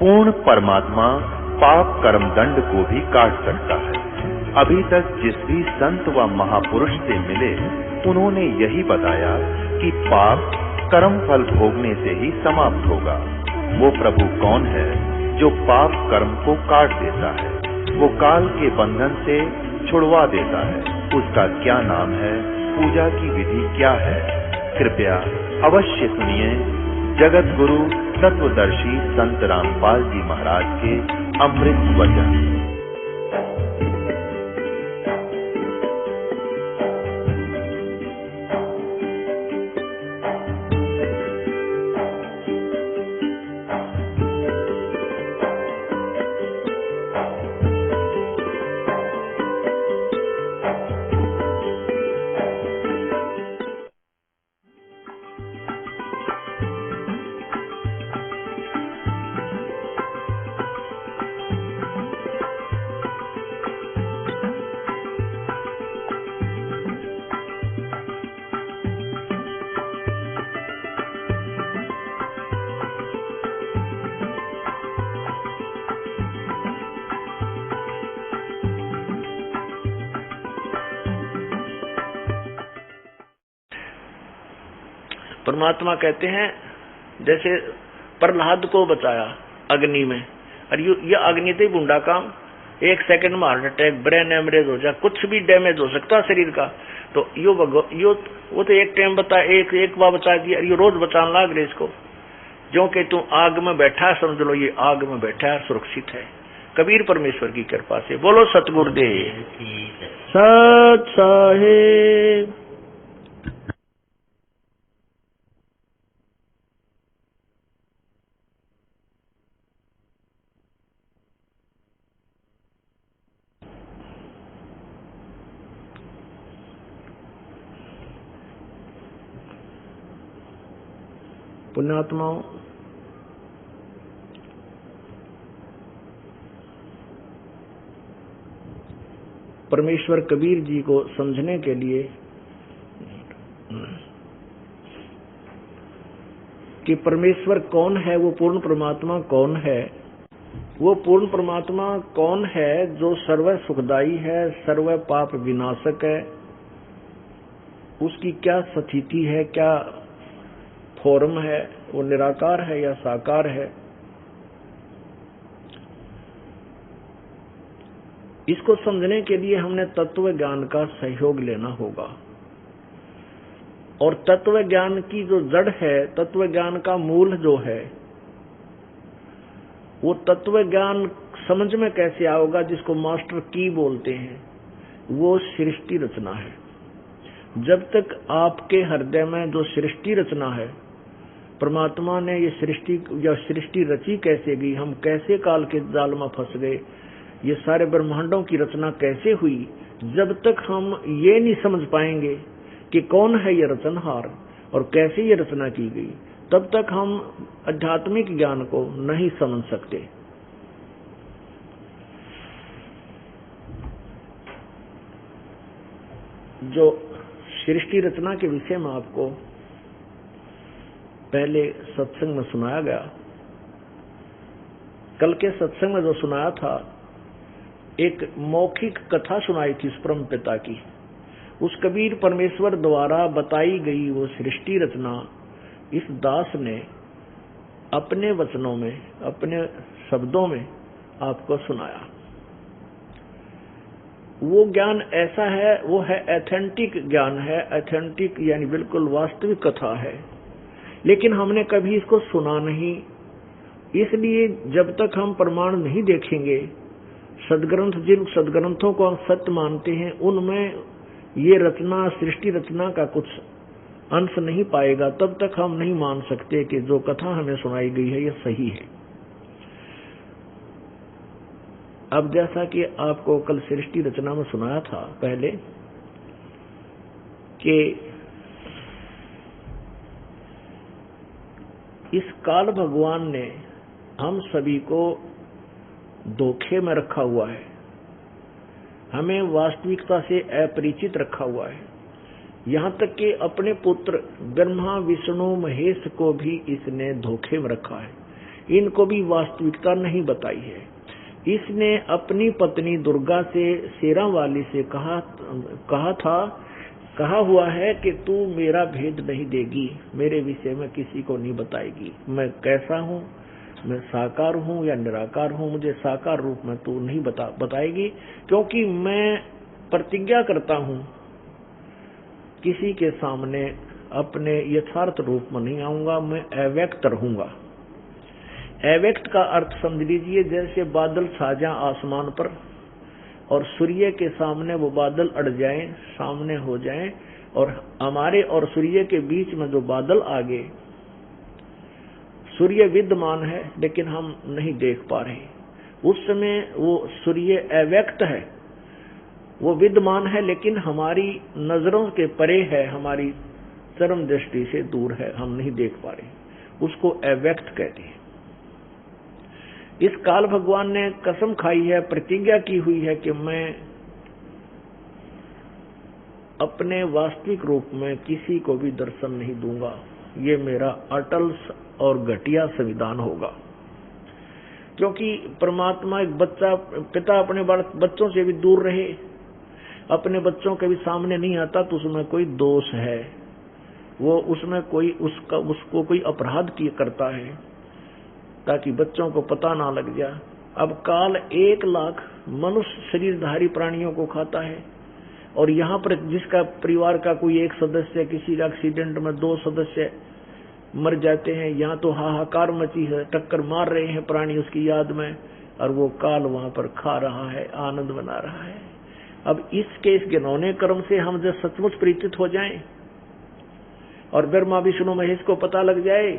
पूर्ण परमात्मा पाप कर्म दंड को भी काट सकता है। अभी तक जिस भी संत व महापुरुष से मिले उन्होंने यही बताया कि पाप कर्म फल भोगने से ही समाप्त होगा। वो प्रभु कौन है जो पाप कर्म को काट देता है, वो काल के बंधन से छुड़वा देता है। उसका क्या नाम है, पूजा की विधि क्या है? कृपया अवश्य सुनिए जगत गुरु तत्वदर्शी संत रामपाल जी महाराज के अमृत वचन। परमात्मा कहते हैं जैसे प्रहलाद को बचाया अग्नि में, और ये अग्नि से बुंडा काम 1 सेकंड में हार्ट अटैक, ब्रेन एमरेज हो जाए, कुछ भी डैमेज हो सकता है शरीर का। तो यो वो तो एक टाइम बता एक बार बचा दिया, ये रोज बचाने लाग रहे इसको। जो कि तू आग में बैठा है, समझ लो ये आग में बैठा है, सुरक्षित है कबीर परमेश्वर की कृपा से। बोलो सतगुरुदेव सत साहिब। पुण्यात्माओं, परमेश्वर कबीर जी को समझने के लिए कि परमेश्वर कौन है, वो पूर्ण परमात्मा कौन है, वो पूर्ण परमात्मा कौन है जो सर्व सुखदाई है, सर्व पाप विनाशक है, उसकी क्या स्थिति है, क्या फॉर्म है, वो निराकार है या साकार है, इसको समझने के लिए हमने तत्व ज्ञान का सहयोग लेना होगा। और तत्व ज्ञान की जो जड़ है, तत्व ज्ञान का मूल जो है, वो तत्व ज्ञान समझ में कैसे आओगा, जिसको मास्टर की बोलते हैं, वो सृष्टि रचना है। जब तक आपके हृदय में जो सृष्टि रचना है, परमात्मा ने ये सृष्टि रची कैसे गई, हम कैसे काल के जाल में फंस गए, ये सारे ब्रह्मांडों की रचना कैसे हुई, जब तक हम ये नहीं समझ पाएंगे कि कौन है ये रचनहार और कैसे ये रचना की गई, तब तक हम आध्यात्मिक ज्ञान को नहीं समझ सकते। जो सृष्टि रचना के विषय में आपको पहले सत्संग में सुनाया गया, कल के सत्संग में जो सुनाया था, एक मौखिक कथा सुनाई थी उस परम पिता की। उस कबीर परमेश्वर द्वारा बताई गई वो सृष्टि रचना इस दास ने अपने वचनों में, अपने शब्दों में आपको सुनाया। वो ज्ञान ऐसा है, वो है एथेंटिक ज्ञान है, एथेंटिक यानी बिल्कुल वास्तविक कथा है, लेकिन हमने कभी इसको सुना नहीं। इसलिए जब तक हम प्रमाण नहीं देखेंगे, सदग्रंथ, जिन सदग्रंथों को हम सत्य मानते हैं, उनमें ये रचना, सृष्टि रचना का कुछ अंश नहीं पाएगा, तब तक हम नहीं मान सकते कि जो कथा हमें सुनाई गई है ये सही है। अब जैसा कि आपको कल सृष्टि रचना में सुनाया था पहले कि इस काल भगवान ने हम सभी को धोखे में रखा हुआ है, हमें वास्तविकता से अपरिचित रखा हुआ है। यहाँ तक कि अपने पुत्र ब्रह्मा विष्णु महेश को भी इसने धोखे में रखा है। इनको भी वास्तविकता नहीं बताई है। इसने अपनी पत्नी दुर्गा से शेरावाली से कहा हुआ है कि तू मेरा भेद नहीं देगी, मेरे विषय में किसी को नहीं बताएगी, मैं कैसा हूँ, मैं साकार हूँ या निराकार हूँ, मुझे साकार रूप में तू नहीं बताएगी, क्योंकि मैं प्रतिज्ञा करता हूँ किसी के सामने अपने यथार्थ रूप में नहीं आऊंगा, मैं अव्यक्त रहूंगा। अव्यक्त का अर्थ समझ लीजिए जैसे बादल छा जाएं आसमान पर और सूर्य के सामने वो बादल अड़ जाएं, सामने हो जाएं, और हमारे और सूर्य के बीच में जो बादल आ गए, सूर्य विद्यमान है लेकिन हम नहीं देख पा रहे, उस समय वो सूर्य अव्यक्त है, वो विद्यमान है लेकिन हमारी नजरों के परे है, हमारी चरम दृष्टि से दूर है, हम नहीं देख पा रहे, उसको अव्यक्त कहते हैं। इस काल भगवान ने कसम खाई है, प्रतिज्ञा की हुई है कि मैं अपने वास्तविक रूप में किसी को भी दर्शन नहीं दूंगा, ये मेरा अटल और घटिया संविधान होगा। क्योंकि परमात्मा एक पिता अपने बच्चों से भी दूर रहे, अपने बच्चों के भी सामने नहीं आता तो उसमें कोई दोष है, वो उसमें कोई उसको कोई अपराध करता है ताकि बच्चों को पता ना लग जाए। अब काल 1 लाख मनुष्य शरीरधारी प्राणियों को खाता है, और यहाँ पर जिसका परिवार का कोई एक सदस्य किसी एक्सीडेंट में 2 सदस्य मर जाते हैं, यहाँ तो हाहाकार मची है, टक्कर मार रहे हैं प्राणी उसकी याद में, और वो काल वहां पर खा रहा है, आनंद बना रहा है। अब इस घिनौने कर्म से हम जब सचमुच परिचित हो जाएं और ब्रह्मा विष्णु महेश को पता लग जाए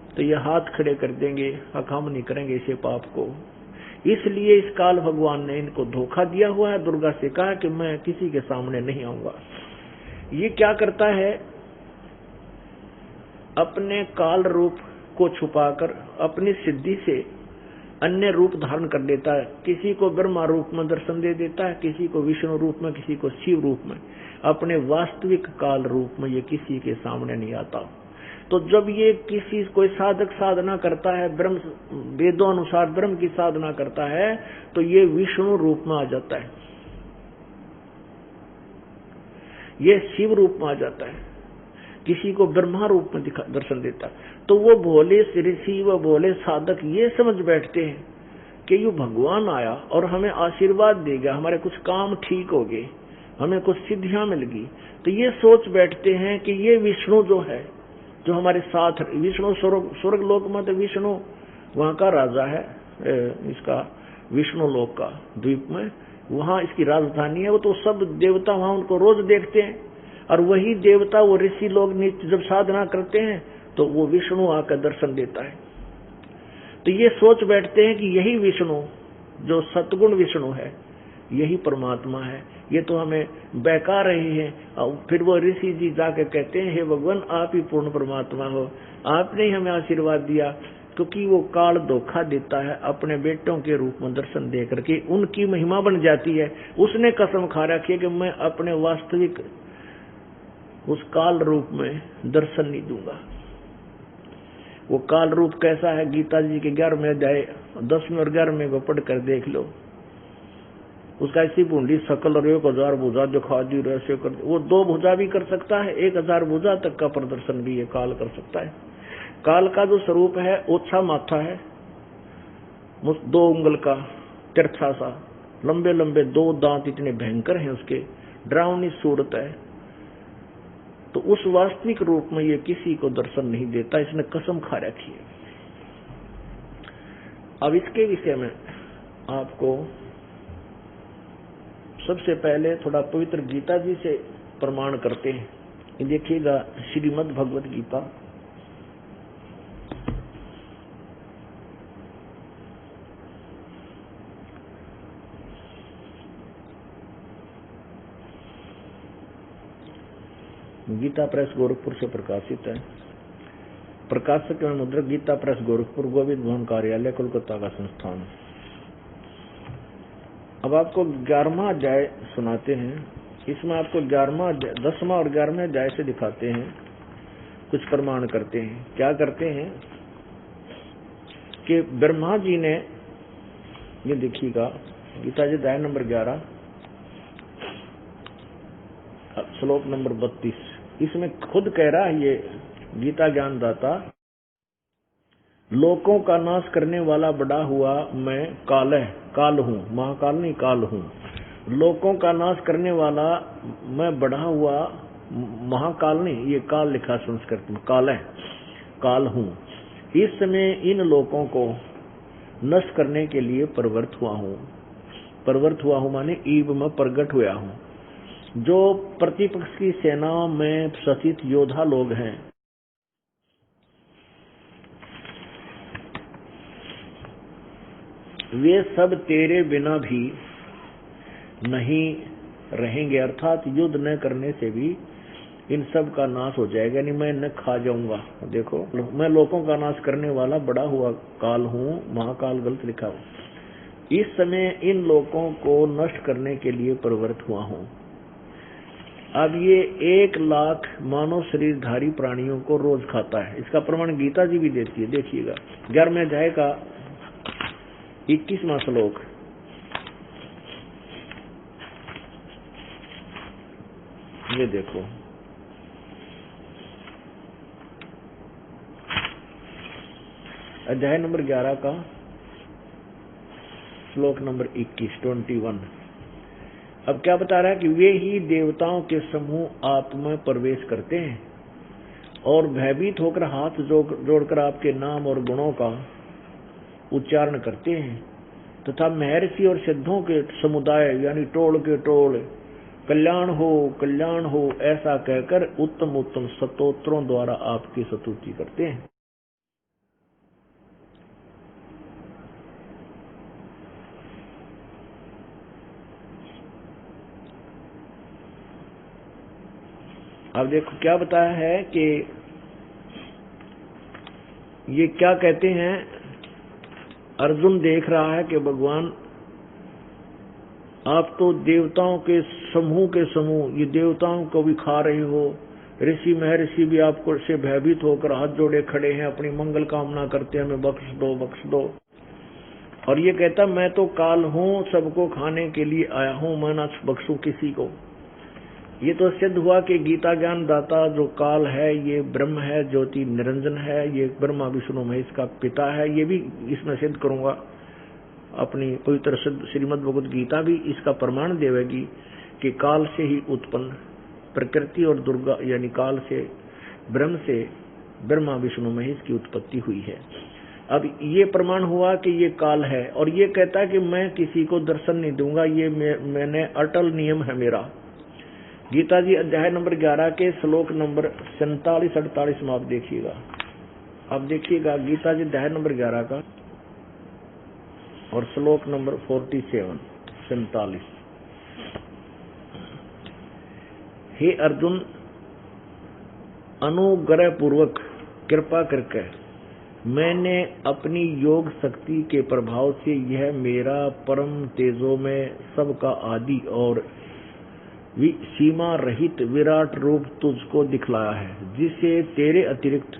तो ये हाथ खड़े कर देंगे, हम नहीं करेंगे इसे पाप को। इसलिए इस काल भगवान ने इनको धोखा दिया हुआ है। दुर्गा से कहा कि मैं किसी के सामने नहीं आऊंगा। ये क्या करता है, अपने काल रूप को छुपाकर अपनी सिद्धि से अन्य रूप धारण कर लेता है। किसी को ब्रह्मा रूप में दर्शन दे देता है, किसी को विष्णु रूप में, किसी को शिव रूप में। अपने वास्तविक काल रूप में ये किसी के सामने नहीं आता। तो जब ये किसी कोई साधक साधना करता है, ब्रह्म वेदों अनुसार ब्रह्म की साधना करता है, तो ये विष्णु रूप में आ जाता है, ये शिव रूप में आ जाता है, किसी को ब्रह्मा रूप में दर्शन देता है। तो वो भोले ऋषि व भोले साधक ये समझ बैठते हैं कि ये भगवान आया और हमें आशीर्वाद देगा, हमारे कुछ काम ठीक हो गए, हमें कुछ सिद्धियां मिल गई। तो ये सोच बैठते हैं कि ये विष्णु जो है, जो हमारे साथ, विष्णु स्वर्ग लोक में तो विष्णु वहां का राजा है, इसका विष्णु लोक का द्वीप में, वहां इसकी राजधानी है। वो तो सब देवता वहां उनको रोज देखते हैं, और वही देवता वो ऋषि लोग जब साधना करते हैं तो वो विष्णु आकर दर्शन देता है। तो ये सोच बैठते हैं कि यही विष्णु जो सतगुण विष्णु है, यही परमात्मा है, ये तो हमें बहका रहे हैं। और फिर वो ऋषि जी जाके कहते हैं, हे भगवान आप ही पूर्ण परमात्मा हो, आपने ही हमें आशीर्वाद दिया। क्योंकि वो काल धोखा देता है, अपने बेटों के रूप में दर्शन दे करके उनकी महिमा बन जाती है। उसने कसम खा रखी है कि मैं अपने वास्तविक उस काल रूप में दर्शन नहीं दूंगा। वो काल रूप कैसा है, गीता जी के 11वें अध्याय 10वें और 11वें को पढ़कर देख लो। उसका ऐसी पूंडी सकल और 1000 भुजा दिखा दी, ऐसे कर, वो 2 भुजा भी कर सकता है, 1000 भुजा तक का प्रदर्शन भी ये काल कर सकता है। काल का जो स्वरूप है, ओछा माथा है, 2 उंगल का तिरछा सा, लंबे लंबे 2 दांत इतने भयंकर हैं उसके, डरावनी सूरत है। तो उस वास्तविक रूप में ये किसी को दर्शन नहीं देता, इसने कसम खा रखी है। अब इसके विषय में आपको सबसे पहले थोड़ा पवित्र गीता जी से प्रमाण करते हैं। देखिएगा श्रीमद् भगवत गीता, गीता प्रेस गोरखपुर से प्रकाशित है। प्रकाशक एवं मुद्रक गीता प्रेस गोरखपुर, गोविंद भवन कार्यालय, कोलकाता का संस्थान। अब आपको 11वां अध्याय सुनाते हैं। इसमें आपको 10वां और 11वें अध्याय से दिखाते हैं, कुछ प्रमाण करते हैं। क्या करते हैं, कि ब्रह्मा जी ने, ये देखिएगा गीता जी अध्याय नंबर 11 श्लोक नंबर 32, इसमें खुद कह रहा है ये गीता ज्ञानदाता, लोकों का नाश करने वाला बड़ा हुआ मैं काल हूँ, महाकाल नहीं काल हूँ। लोकों का नाश करने वाला मैं बड़ा हुआ महाकाल नहीं, ये काल लिखा संस्कृत में, काल हूँ। इस समय इन लोकों को नष्ट करने के लिए प्रवृत्त हुआ हूँ माने ईब में प्रकट हुआ हूँ। जो प्रतिपक्ष की सेना में सचित योद्धा लोग हैं, वे सब तेरे बिना भी नहीं रहेंगे, अर्थात युद्ध न करने से भी इन सब का नाश हो जाएगा, नहीं मैं न खा जाऊंगा। देखो, मैं लोगों का नाश करने वाला बड़ा हुआ काल हूँ, महाकाल गलत लिखा हो। इस समय इन लोगों को नष्ट करने के लिए प्रवृत्त हुआ हूँ। अब ये 1 लाख मानव शरीरधारी प्राणियों को रोज खाता है, इसका प्रमाण गीता जी भी देती है। देखिएगा 11वें अध्याय का 21वां श्लोक, ये देखो, अध्याय नंबर 11 का श्लोक नंबर 21। अब क्या बता रहा है कि वे ही देवताओं के समूह आप में प्रवेश करते हैं और भयभीत होकर हाथ जोड़कर आपके नाम और गुणों का उच्चारण करते हैं, तथा महर्षि और सिद्धों के समुदाय यानी टोल के टोल कल्याण हो ऐसा कहकर उत्तम उत्तम स्तोत्रों द्वारा आपकी स्तुति करते हैं। अब देखो क्या बताया है कि ये क्या कहते हैं, अर्जुन देख रहा है कि भगवान आप तो देवताओं के समूह ये देवताओं को भी खा रहे हो, ऋषि महर्षि भी आपको से भयभीत होकर हाथ जोड़े खड़े हैं, अपनी मंगल कामना करते हैं, हमें बख्श दो। और ये कहता मैं तो काल हूँ, सबको खाने के लिए आया हूँ, मैं ना बख्शू किसी को। ये तो सिद्ध हुआ कि गीता ज्ञान दाता जो काल है ये ब्रह्म है, ज्योति निरंजन है, ये ब्रह्मा विष्णु महेश का पिता है। ये भी इसमें सिद्ध करूंगा, अपनी पवित्र श्रीमद् भगवद गीता भी इसका प्रमाण देवेगी कि काल से ही उत्पन्न प्रकृति और दुर्गा यानी काल से ब्रह्मा विष्णु महेश की उत्पत्ति हुई है। अब ये प्रमाण हुआ कि ये काल है, और ये कहता है कि मैं किसी को दर्शन नहीं दूंगा, ये मैंने अटल नियम है मेरा। गीता जी अध्याय नंबर 11 के श्लोक नंबर 47-48 में आप देखिएगा। अब देखिएगा गीता जी अध्याय नंबर 11 का और श्लोक नंबर 47। हे अर्जुन, अनुग्रह पूर्वक कृपा करके मैंने अपनी योग शक्ति के प्रभाव से यह मेरा परम तेजो में सबका आदि और सीमा रहित विराट रूप तुझको दिखलाया है, जिसे तेरे अतिरिक्त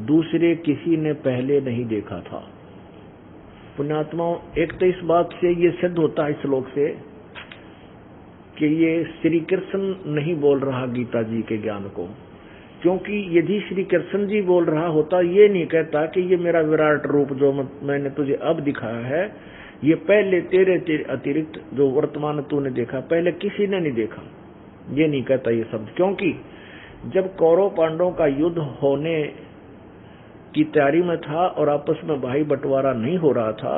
दूसरे किसी ने पहले नहीं देखा था। पुण्यात्माओं, एक तो इस बात से ये सिद्ध होता है इस श्लोक से कि ये श्री कृष्ण नहीं बोल रहा गीता जी के ज्ञान को, क्योंकि यदि श्री कृष्ण जी बोल रहा होता ये नहीं कहता कि ये मेरा विराट रूप जो मैंने तुझे अब दिखाया है, ये पहले तेरे अतिरिक्त जो वर्तमान तूने देखा पहले किसी ने नहीं देखा, ये नहीं कहता ये शब्द। क्योंकि जब कौरव पांडवों का युद्ध होने की तैयारी में था और आपस में भाई बंटवारा नहीं हो रहा था,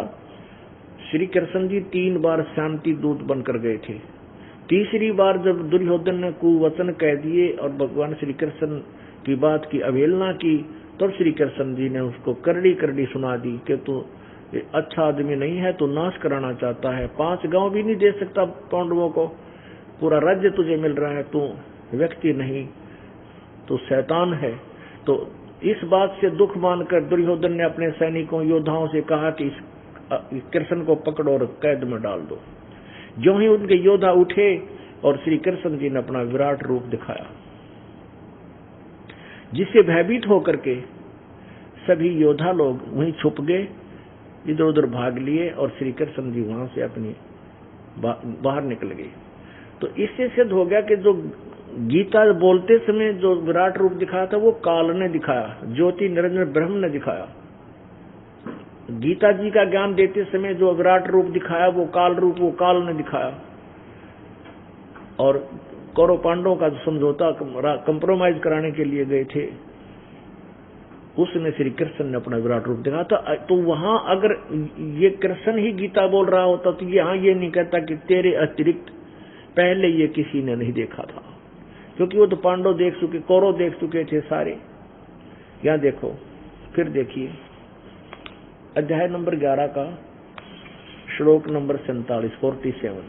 श्री कृष्ण जी 3 बार शांति दूत बनकर गए थे। तीसरी बार जब दुर्योधन ने कुवचन कह दिए और भगवान श्री कृष्ण की बात की अवहेलना की, तब श्री कृष्ण जी ने उसको करड़ी सुना दी कि तू अच्छा आदमी नहीं है, तू नाश कराना चाहता है, 5 गांव भी नहीं दे सकता पांडवों को, पूरा राज्य तुझे मिल रहा है, तू व्यक्ति नहीं, तू शैतान है। तो इस बात से दुख मानकर दुर्योधन ने अपने सैनिकों योद्धाओं से कहा कि इस कृष्ण को पकड़ो और कैद में डाल दो। जो ही उनके योद्धा उठे और श्री कृष्ण जी ने अपना विराट रूप दिखाया, जिससे भयभीत होकर के सभी योद्धा लोग वहीं छुप गए इधर उधर भाग लिए और श्री कृष्ण जी वहां से अपनी बाहर निकल गए। तो इससे सिद्ध हो गया कि जो गीता बोलते समय जो विराट रूप दिखाया था वो काल ने दिखाया, ज्योति निरंजन ब्रह्म ने दिखाया। गीता जी का ज्ञान देते समय जो विराट रूप दिखाया वो काल रूप, वो काल ने दिखाया। और कौरव पांडवों का समझौता कंप्रोमाइज कराने के लिए गए थे, उसमें श्री कृष्ण ने अपना विराट रूप दिखाया था। तो वहां अगर ये कृष्ण ही गीता बोल रहा होता तो यहाँ ये नहीं कहता कि तेरे अतिरिक्त पहले ये किसी ने नहीं देखा था, क्योंकि वो तो पांडव देख चुके, कौरव देख चुके थे सारे। यहाँ देखो, फिर देखिए अध्याय नंबर 11 का श्लोक नंबर 47।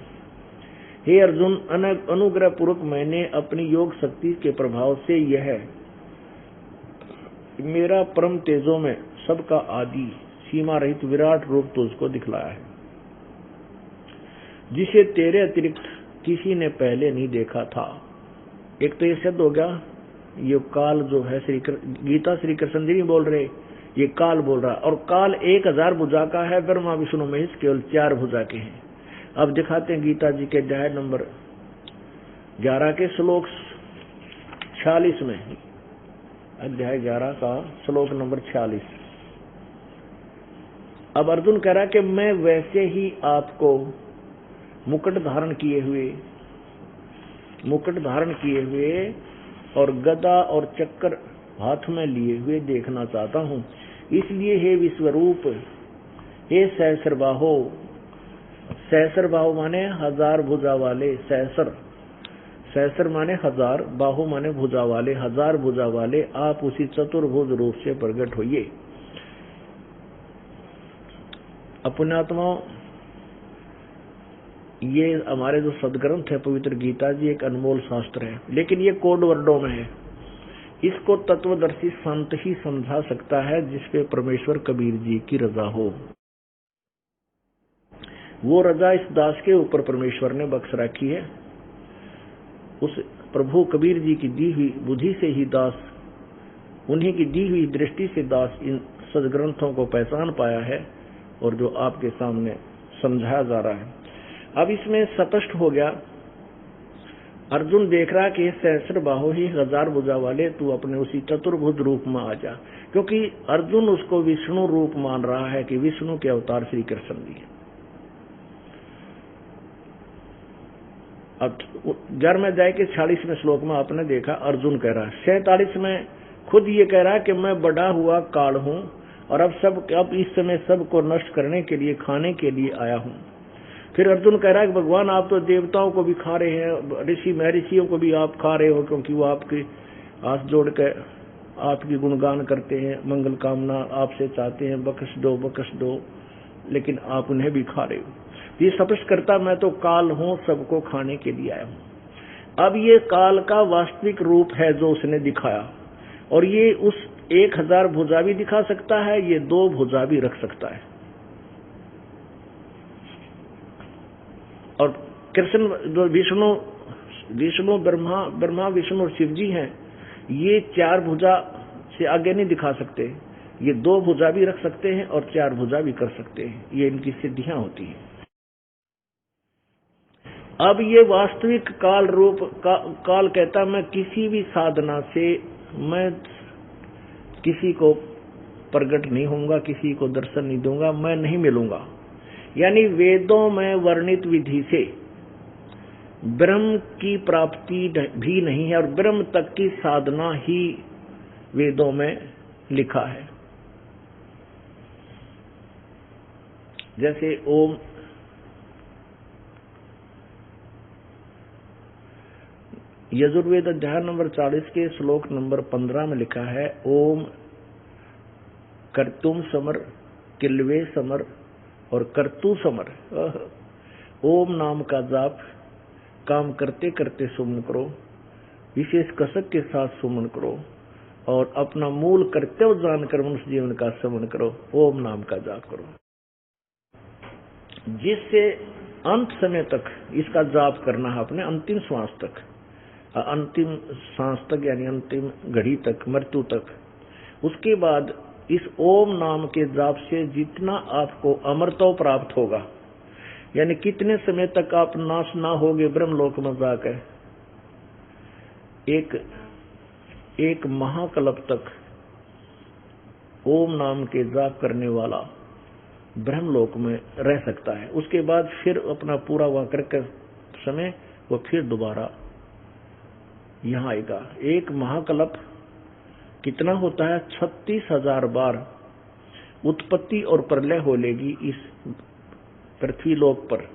हे अर्जुन, अनुग्रह पूर्वक मैंने अपनी योग शक्ति के प्रभाव से यह मेरा परम तेजों में सबका आदि सीमा रहित विराट रूप तुझको दिखलाया है, जिसे तेरे अतिरिक्त किसी ने पहले नहीं देखा था। एक तो ये सिद्ध हो गया, ये काल जो है गीता श्री कृष्ण जी नहीं बोल रहे, ये काल बोल रहा। और काल 1000 भुजा का है, ब्रह्मा विष्णु महेश केवल 4 भुजा के हैं। अब दिखाते हैं गीता जी के अध्याय नंबर 11 के श्लोक 46 में, अध्याय 11 का श्लोक नंबर 46। अब अर्जुन कह रहा है कि मैं वैसे ही आपको मुकुट धारण किए हुए और गदा और चक्कर हाथ में लिए हुए देखना चाहता हूं। इसलिए हे विश्वरूप, हे सहस्रबाहो माने 1000 भुजा वाले, सहस्र माने 1000, बाहु माने भुजा वाले, 1000 भुजा वाले आप उसी चतुर्भुज रूप से प्रकट होइए। पुण्यात्मा, ये हमारे जो सदग्रंथ है पवित्र गीता जी एक अनमोल शास्त्र है, लेकिन ये कोड वर्डों में है। इसको तत्वदर्शी संत ही समझा सकता है, जिसपे परमेश्वर कबीर जी की रजा हो। वो रजा इस दास के ऊपर परमेश्वर ने बख्श रखी है। उस प्रभु कबीर जी की दी हुई बुद्धि से ही दास, उन्हीं की दी हुई दृष्टि से दास इन सदग्रंथों को पहचान पाया है और जो आपके सामने समझाया जा रहा है। अब इसमें स्पष्ट हो गया, अर्जुन देख रहा कि सहस्र बाहो ही 1000 भुजा वाले, तू अपने उसी चतुर्भुज रूप में आ जा, क्योंकि अर्जुन उसको विष्णु रूप मान रहा है कि विष्णु के अवतार श्री कृष्ण जी। अब 11वें अध्याय के 46वें श्लोक में आपने देखा अर्जुन कह रहा है, 47 में खुद ये कह रहा है कि मैं बढ़ा हुआ काल हूं और अब इस समय सबको नष्ट करने के लिए, खाने के लिए आया हूं। फिर अर्जुन कह रहा है कि भगवान आप तो देवताओं को भी खा रहे हैं, ऋषि महर्षियों को भी आप खा रहे हो, क्योंकि वो आपके हाथ जोड़ कर आपकी गुणगान करते हैं, मंगल कामना आपसे चाहते हैं, बख्श दो, लेकिन आप उन्हें भी खा रहे हो। ये स्पष्ट करता मैं तो काल हूं, सबको खाने के लिए आया हूं। अब ये काल का वास्तविक रूप है जो उसने दिखाया, और ये उस 1000 भुजा भी दिखा सकता है, ये 2 भुजा भी रख सकता है। और कृष्ण जो विष्णु ब्रह्मा विष्णु और शिव जी हैं, ये 4 भुजा से आगे नहीं दिखा सकते, ये 2 भुजा भी रख सकते हैं और 4 भुजा भी कर सकते हैं, ये इनकी सिद्धियां होती हैं। अब ये वास्तविक काल रूप काल कहता मैं किसी भी साधना से मैं किसी को प्रकट नहीं होऊंगा, किसी को दर्शन नहीं दूंगा, मैं नहीं मिलूंगा। यानी वेदों में वर्णित विधि से ब्रह्म की प्राप्ति भी नहीं है और ब्रह्म तक की साधना ही वेदों में लिखा है। जैसे ओम यजुर्वेद अध्याय नंबर 40 के श्लोक नंबर 15 में लिखा है, ओम कर्तुम समर, किल्वे समर और कर्तु समर। ओम नाम का जाप काम करते करते सुमन करो, विशेष कसक के साथ सुमन करो और अपना मूल कर्तव्य जानकर मनुष्य जीवन का श्रवण करो। ओम नाम का जाप करो, जिससे अंत समय तक इसका जाप करना है, अपने अंतिम श्वास तक, अंतिम सांस तक, यानी अंतिम घड़ी तक, मृत्यु तक। उसके बाद इस ओम नाम के जाप से जितना आपको अमरत्व प्राप्त होगा, यानी कितने समय तक आप नाश ना होगे ब्रह्मलोक में जाकर, एक महाकल्प तक ओम नाम के जाप करने वाला ब्रह्मलोक में रह सकता है। उसके बाद फिर अपना पूरा हुआ करके समय वो फिर दोबारा यहाँ आएगा। एक महाकल्प कितना होता है? 36,000 बार उत्पत्ति और प्रलय हो लेगी इस पृथ्वी लोक पर,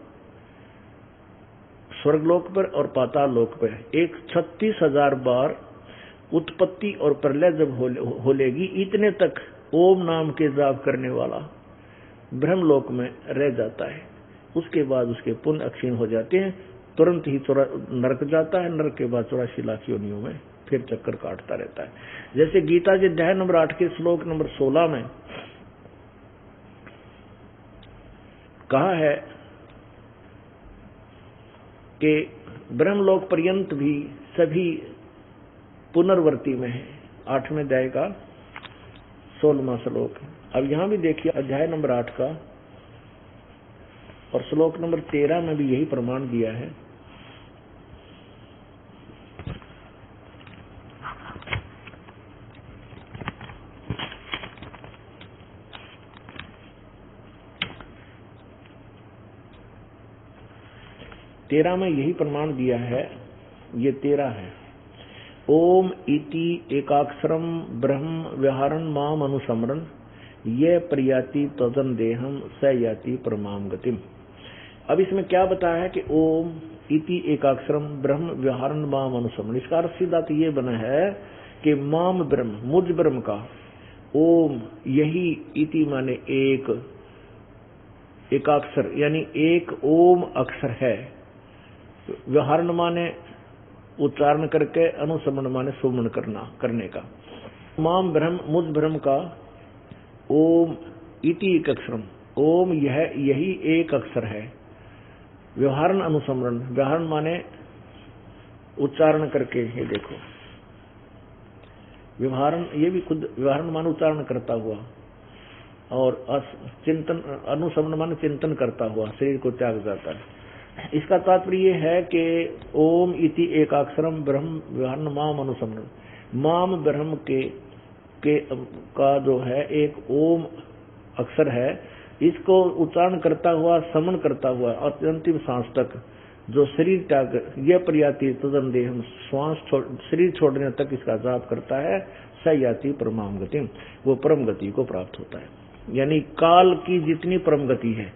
स्वर्गलोक पर और पाताल लोक पर। एक 36,000 बार उत्पत्ति और प्रलय जब हो लेगी, इतने तक ओम नाम के जाप करने वाला ब्रह्मलोक में रह जाता है। उसके बाद उसके पुण्य क्षीण हो जाते हैं, तुरंत ही नरक जाता है। नरक के बाद 84 लाख योनियों में फिर चक्कर काटता रहता है। जैसे गीता जी अध्याय नंबर 8 के श्लोक नंबर 16 में कहा है कि ब्रह्मलोक पर्यंत भी सभी पुनर्वर्ती में है। 8वें अध्याय का 16वां श्लोक। अब यहां भी देखिए अध्याय नंबर 8 का और श्लोक नंबर 13 में भी यही प्रमाण दिया है। तेरह में यही प्रमाण दिया है, ये 13 है। ओम इति एकाक्षरम ब्रह्म व्यवहारन माम अनुसमरन ये प्रयाति तदन देहम स याति परमाम गतिम। अब इसमें क्या बताया है कि ओम इति एकाक्षरम ब्रह्म व्यवहारन माम अनुसमरन। इसका अर्थ सीधा तो ये बना है कि माम ब्रह्म, मुझ ब्रह्म का, ओम यही इति माने एकाक्षर यानी एक ओम अक्षर है। व्यवहारन माने उच्चारण करके, अनुसमन माने सुमन करने का। माम ब्रह्म, मुझ ब्रह्म का, ओम इति एक अक्षरम, ओम यही एक अक्षर है। व्यवहारन अनुसमरण, व्यवहारन माने उच्चारण करके, ये देखो व्यवहारन, ये भी खुद व्यवहारन माने उच्चारण करता हुआ, और चिंतन, अनुसमरण माने चिंतन करता हुआ शरीर को त्याग जाता है। इसका तात्पर्य ये है कि ओम इति एकाक्षरम ब्रह्म व्यवहारन माम अनुसमरण, माम ब्रह्म के का जो है एक ओम अक्षर है, इसको उच्चारण करता हुआ, समन करता हुआ और अंतिम सांस तक जो शरीर त्याग, यह प्रयाति तदन देहम, श्वास शरीर छोड़ने तक इसका जाप करता है, स याति परमाम गतिम, वो परम गति को प्राप्त होता है। यानी काल की जितनी परम गति है,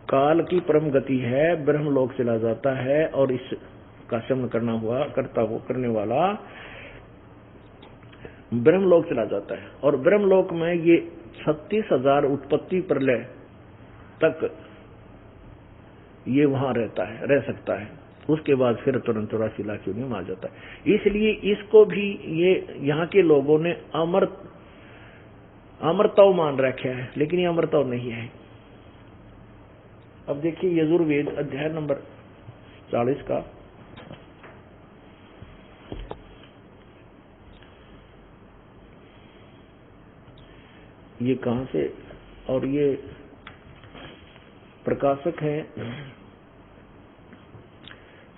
काल की परम गति है, ब्रह्मलोक चला जाता है और इस का शमन करने वाला ब्रह्मलोक चला जाता है। और ब्रह्मलोक में ये 36,000 उत्पत्ति प्रलय तक ये वहां रह सकता है। उसके बाद फिर तुरंत 84 लाख योनियों में आ जाता है। इसलिए इसको भी ये यहाँ के लोगों ने अमरत्व मान रखा है, लेकिन ये अमरत्व नहीं है। अब देखिए यजुर्वेद अध्याय नंबर 40 का ये कहां से, और ये प्रकाशक है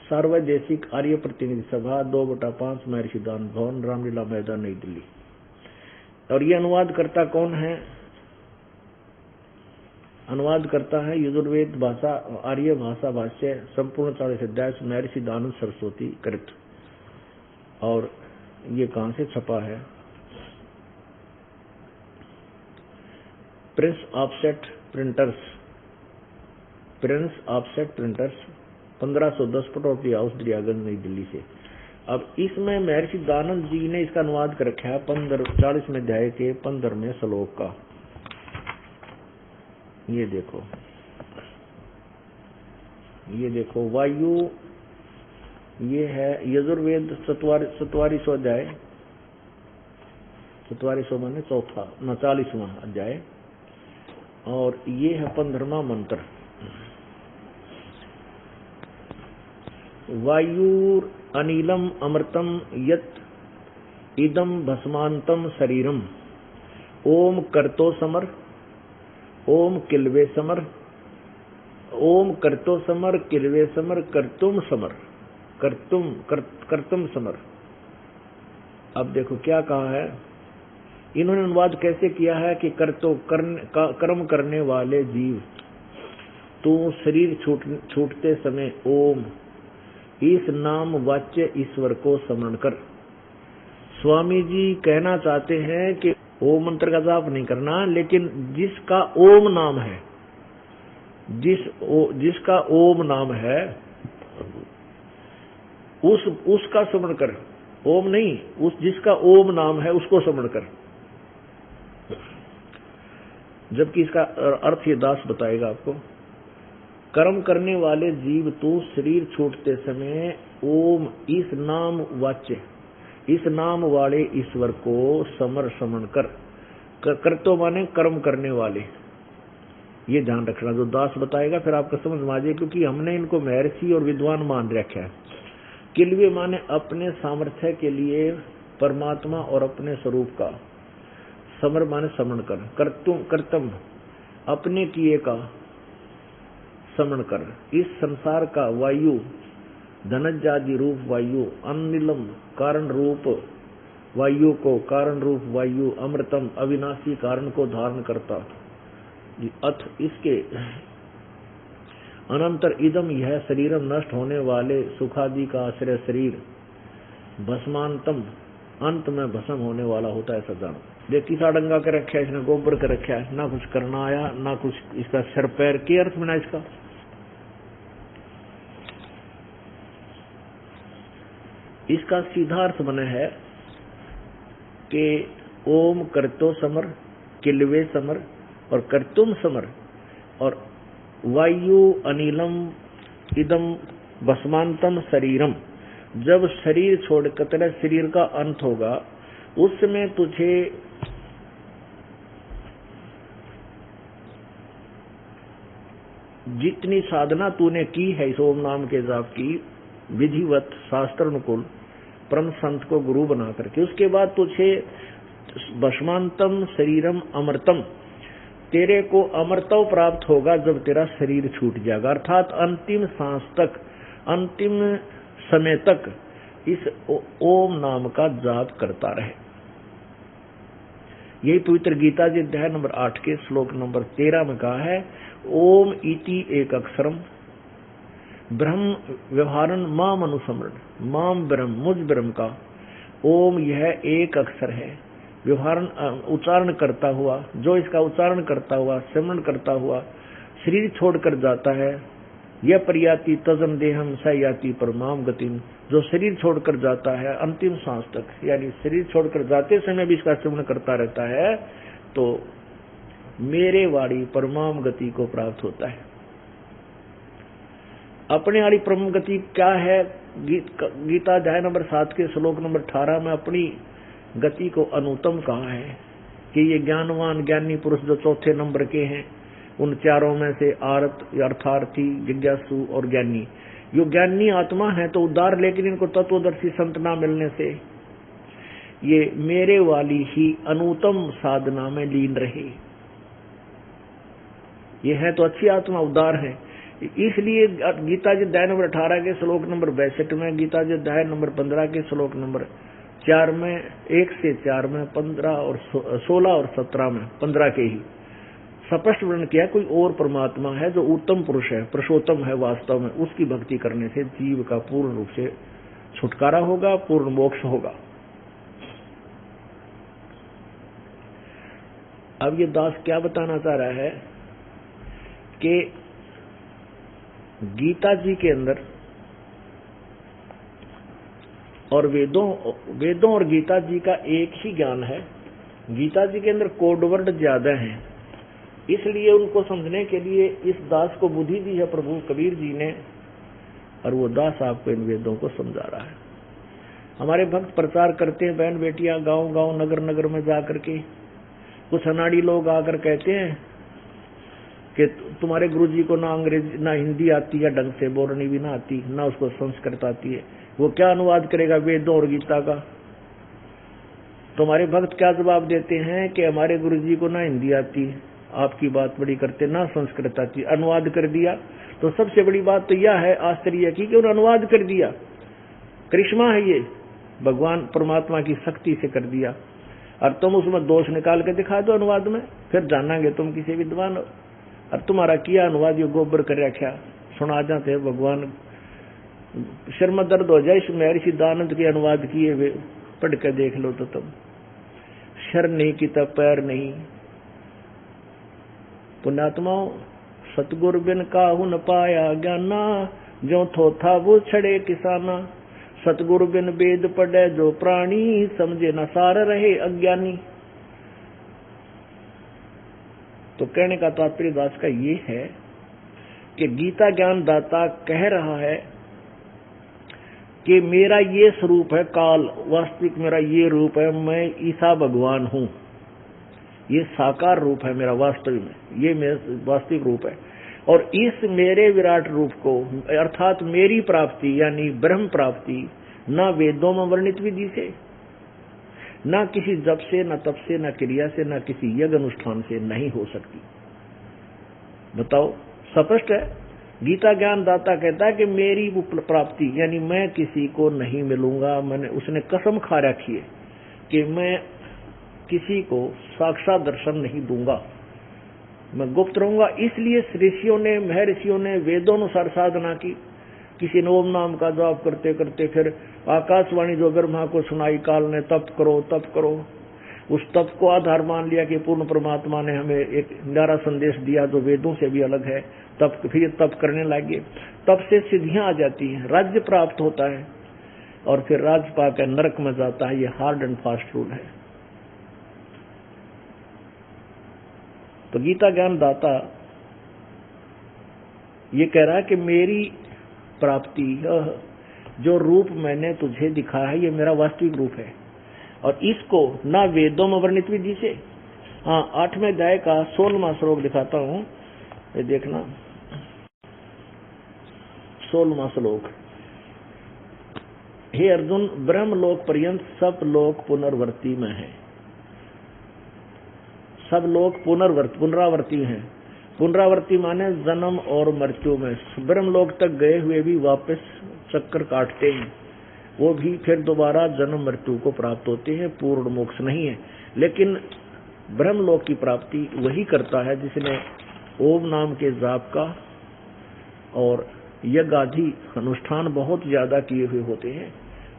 सार्वदेशिक आर्य प्रतिनिधि सभा 2/5 महर्षि दान भवन, रामलीला मैदान, नई दिल्ली। और ये अनुवाद करता कौन है? अनुवाद करता है यजुर्वेद भाषा आर्य भाषा भाष्य संपूर्ण 40 अध्याय महर्षि दानंद सरस्वती कृत। और ये कहां से छपा है? Prince offset printers, 1510 Pataudi house Daryaganj New Delhi से। अब इसमें महर्षि दानंद जी ने इसका अनुवाद कर रखा है 40वें अध्याय के 15वें श्लोक का। ये देखो वायु, ये है यजुर्वेद 44वां अध्याय, 44वां माने चौथा, 40वां अध्याय, और ये है 15वां मंत्र। वायुर अनिलम अमृतम यत इदम भस्मांतम शरीरम ओम करतो समर, ओम किलवे समर, ओम करतो समर, किलवे समर, करतुम समर, करतुम समर। अब देखो क्या कहा है, इन्होंने अनुवाद कैसे किया है कि कर्म करने वाले जीव तू शरीर छूटते समय ओम इस नाम वाच्य ईश्वर को स्मरण कर। स्वामी जी कहना चाहते हैं कि ओम मंत्र का जाप नहीं करना, लेकिन जिसका ओम नाम है, जिसका ओम नाम है उसका स्मरण कर। ओम नहीं, जिसका ओम नाम है उसको स्मरण कर। जबकि इसका अर्थ ये दास बताएगा आपको। कर्म करने वाले जीव तू शरीर छूटते समय ओम इस नाम वाच्य, इस नाम वाले ईश्वर को स्मरण कर तो माने कर्म करने वाले। ये ध्यान रखना, जो दास बताएगा फिर आपको समझ में आ जाए, क्योंकि हमने इनको महर्षि और विद्वान मान रखा है। किलवे माने अपने सामर्थ्य के लिए परमात्मा और अपने स्वरूप का, समर माने समरण कर, कर्तम अपने किए का समरण कर। इस संसार का वायु धनजादि रूप वायु, अनिलम कारण रूप वायु को, कारण रूप वायु, अमृतम अविनाशी कारण को धारण करता, अथ इसके अनंतर इदम यह शरीरम नष्ट होने वाले सुखादि का आश्रय शरीर, भस्मांतम अंत में भस्म होने वाला होता है। ऐसा जानो। देखी साडंगा के रखा है इसने, गोबर के रखा है, ना कुछ करना आया ना कुछ इसका सिर पैर के अर्थ में ना इसका। इसका सीधा अर्थ बने है कि ओम करतो समर, किलवे समर और करतुम समर, और वायु अनिलम इदम भस्मांतम शरीरम। जब शरीर छोड़कर तेरा शरीर का अंत होगा, उस समय तुझे जितनी साधना तूने की है इस ओम नाम के जाप की, विधिवत शास्त्र अनुकूल परम संत को गुरु बना करके, उसके बाद तुझे भस्मांतम शरीरम अमृतम, तेरे को अमृतव प्राप्त होगा जब तेरा शरीर छूट जाएगा। अर्थात अंतिम सांस तक, अंतिम समय तक इस ओम नाम का जाप करता रहे। यही पवित्र गीता जी अध्याय नंबर 8 के श्लोक नंबर 13 में कहा है, ओम इति एक अक्षरम ब्रह्म व्यवहारन माम अनुस्मरण, माम ब्रह्म मुझ ब्रह्म का ओम यह एक अक्षर है, व्यवहारन उच्चारण करता हुआ, जो इसका उच्चारण करता हुआ स्मरण करता हुआ शरीर छोड़कर जाता है, यह प्रयाति तजन देहम स याति परमाम गतिम, जो शरीर छोड़कर जाता है अंतिम सांस तक, यानी शरीर छोड़कर जाते समय भी इसका स्मरण करता रहता है, तो मेरे वाली परमाम गति को प्राप्त होता है। अपने वाली परम गति क्या है? गीता अध्याय नंबर 7 के श्लोक नंबर 18 में अपनी गति को अनुत्तम कहा है कि ये ज्ञानवान ज्ञानी पुरुष जो चौथे नंबर के हैं, उन चारों में से आरत, अर्थार्थी, जिज्ञासु और ज्ञानी, यो ज्ञानी आत्मा है तो उद्धार, लेकिन इनको तत्वदर्शी संत ना मिलने से ये मेरे वाली ही अनुत्तम साधना में लीन रहे। ये है तो अच्छी आत्मा, उद्धार है। इसलिए गीता जी अध्याय नंबर 18 के श्लोक नंबर 62 में, गीता जी अध्याय नंबर 15 के श्लोक नंबर 4 में, 1 से 4 में, 15 और 16 और 17 में, 15 के ही स्पष्ट वर्णन किया, कोई और परमात्मा है जो उत्तम पुरुष है, पुरुषोत्तम है वास्तव में, उसकी भक्ति करने से जीव का पूर्ण रूप से छुटकारा होगा, पूर्ण मोक्ष होगा। अब ये दास क्या बताना चाह रहा है कि गीता जी के अंदर और वेदों और गीता जी का एक ही ज्ञान है। गीता जी के अंदर कोड वर्ड ज्यादा हैं, इसलिए उनको समझने के लिए इस दास को बुद्धि दी है प्रभु कबीर जी ने, और वो दास आपको इन वेदों को समझा रहा है। हमारे भक्त प्रचार करते हैं, बहन बेटियां गांव गांव नगर नगर में जाकर के, कुछ अनाड़ी लोग आकर कहते हैं कि तुम्हारे गुरुजी को ना अंग्रेजी ना हिंदी आती है, ढंग से बोलनी भी ना आती, ना उसको संस्कृत आती है, वो क्या अनुवाद करेगा वेदों और गीता का? तो हमारे भक्त क्या जवाब देते हैं कि हमारे गुरुजी को ना हिंदी आती, आपकी बात बड़ी करते, ना संस्कृत आती, अनुवाद कर दिया। तो सबसे बड़ी बात तो यह है आश्चर्य की कि उन्होंने अनुवाद कर दिया। करिश्मा है ये, भगवान परमात्मा की शक्ति से कर दिया। और तुम उसमें दोष निकाल के दिखा दो अनुवाद में, फिर जानांगे तुम किसी विद्वान हो। और तुम्हारा किया अनुवाद ये गोबर कर रखा, सुना जाते भगवान, सिर में दर्द हो जाए। इसमें ऋषि दानंद के अनुवाद किए वे पढ़ के देख लो तो तुम, शर नहीं की तब पैर नहीं। पुण्यात्माओं, सतगुरु बिन काहू न पाया ज्ञाना, जो थोथा वो छड़े किसाना। सतगुरु बिन वेद पढ़े जो प्राणी, समझे न सार रहे अज्ञानी। तो कहने का तात्पर्य दास का ये है कि गीता ज्ञान दाता कह रहा है कि मेरा ये स्वरूप है काल, वास्तविक मेरा ये रूप है, मैं ईसा भगवान हूं। ये साकार रूप है मेरा, वास्तविक में ये मेरा वास्तविक रूप है। और इस मेरे विराट रूप को अर्थात मेरी प्राप्ति यानी ब्रह्म प्राप्ति न वेदों में वर्णित विधि से, न किसी जप से, न तप से, न क्रिया से, न किसी यज्ञ अनुष्ठान से नहीं हो सकती। बताओ, स्पष्ट है। गीता ज्ञान दाता कहता है कि मेरी प्राप्ति यानी मैं किसी को नहीं मिलूंगा। मैंने उसने कसम खा रखी है कि मैं किसी को साक्षात दर्शन नहीं दूंगा, मैं गुप्त रहूंगा। इसलिए ऋषियों ने, महर्षियों ने वेदोनुसार साधना की। किसी ने ओम नाम का जाप करते करते फिर आकाशवाणी जो ब्रह्मा को सुनाई काल ने, तप करो तप करो। उस तप को आधार मान लिया कि पूर्ण परमात्मा ने हमें एक न्यारा संदेश दिया जो वेदों से भी अलग है। तप, फिर तप करने लगे, तप से सिद्धियां आ जाती हैं, राज्य प्राप्त होता है और फिर राज पाकर नरक में जाता है। ये हार्ड एंड फास्ट रूल है। तो गीता ज्ञान दाता ये कह रहा है कि मेरी प्राप्ति, जो रूप मैंने तुझे दिखाया है, ये मेरा वास्तविक रूप है। और इसको ना वेदों में वर्णित विधि से, हाँ 8वें अध्याय का 16वां श्लोक दिखाता हूं, ये देखना 16वां श्लोक। हे अर्जुन, ब्रह्मलोक पर्यंत सब लोग पुनर्वर्ती में है। सब लोग पुनरावर्ती हैं। पुनरावर्ती माने जन्म और मृत्यु में। ब्रह्मलोक तक गए हुए भी वापस चक्कर काटते हैं, वो भी फिर दोबारा जन्म मृत्यु को प्राप्त होते हैं, पूर्ण मोक्ष नहीं है। लेकिन ब्रह्मलोक की प्राप्ति वही करता है जिसने ओम नाम के जाप का और यज्ञ आदि अनुष्ठान बहुत ज्यादा किए हुए होते हैं।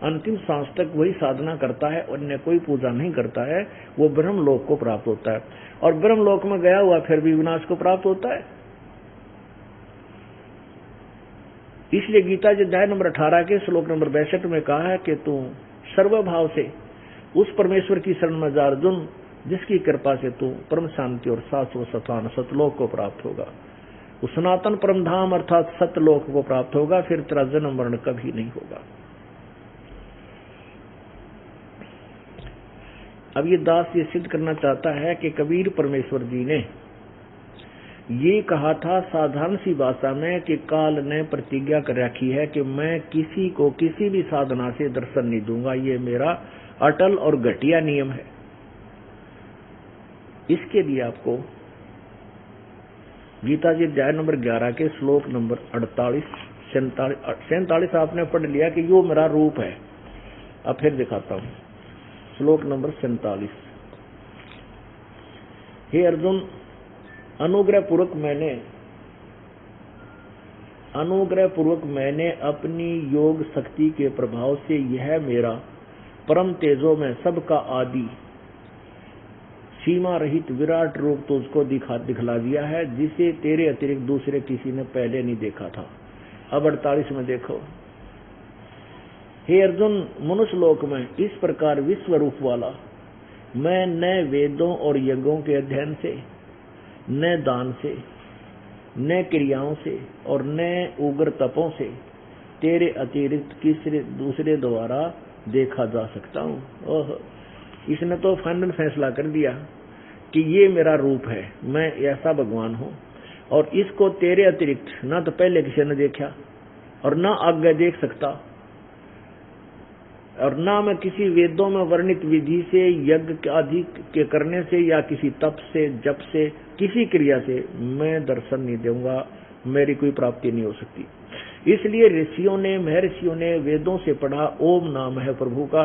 अंतिम सांस तक वही साधना करता है, अन्य कोई पूजा नहीं करता है, वो ब्रह्मलोक को प्राप्त होता है। और ब्रह्मलोक में गया हुआ फिर भी विनाश को प्राप्त होता है। इसलिए गीता जी अध्याय नंबर 18 के श्लोक नंबर 62 में कहा है कि तू सर्वभाव से उस परमेश्वर की शरण में जा अर्जुन, जिसकी कृपा से तू परम शांति और शाश्वत सत्वान सतलोक को प्राप्त होगा। उस सनातन परम धाम अर्थात सतलोक को प्राप्त होगा, फिर तेरा जन्म मरण कभी नहीं होगा। अब ये दास ये सिद्ध करना चाहता है कि कबीर परमेश्वर जी ने ये कहा था साधारण सी भाषा में कि काल ने प्रतिज्ञा कर रखी है कि मैं किसी को किसी भी साधना से दर्शन नहीं दूंगा, ये मेरा अटल और घटिया नियम है। इसके लिए आपको गीता जी अध्याय नंबर 11 के श्लोक नंबर 47 आपने पढ़ लिया कि यो मेरा रूप है। अब फिर दिखाता हूं श्लोक नंबर 47। हे अर्जुन, अनुग्रह पूर्वक मैंने अपनी योग शक्ति के प्रभाव से यह मेरा परम तेजो में सबका आदि सीमा रहित विराट रूप तुझको दिखला दिया है, जिसे तेरे अतिरिक्त दूसरे किसी ने पहले नहीं देखा था। अब 48 में देखो। हे अर्जुन, मनुष्य लोक में इस प्रकार विश्व रूप वाला मैं न वेदों और यज्ञों के अध्ययन से, न दान से, न क्रियाओं से और न उग्र तपों से तेरे अतिरिक्त किसी दूसरे द्वारा देखा जा सकता हूँ। ओह, इसने तो फाइनल फैसला कर दिया कि ये मेरा रूप है, मैं ऐसा भगवान हूँ और इसको तेरे अतिरिक्त ना तो पहले किसी ने देखा और ना आगे देख सकता। और ना मैं किसी वेदों में वर्णित विधि से, यज्ञ आदि के करने से या किसी तप से, जप से, किसी क्रिया से मैं दर्शन नहीं दूंगा, मेरी कोई प्राप्ति नहीं हो सकती। इसलिए ऋषियों ने, महर्षियों ने वेदों से पढ़ा ओम नाम है प्रभु का,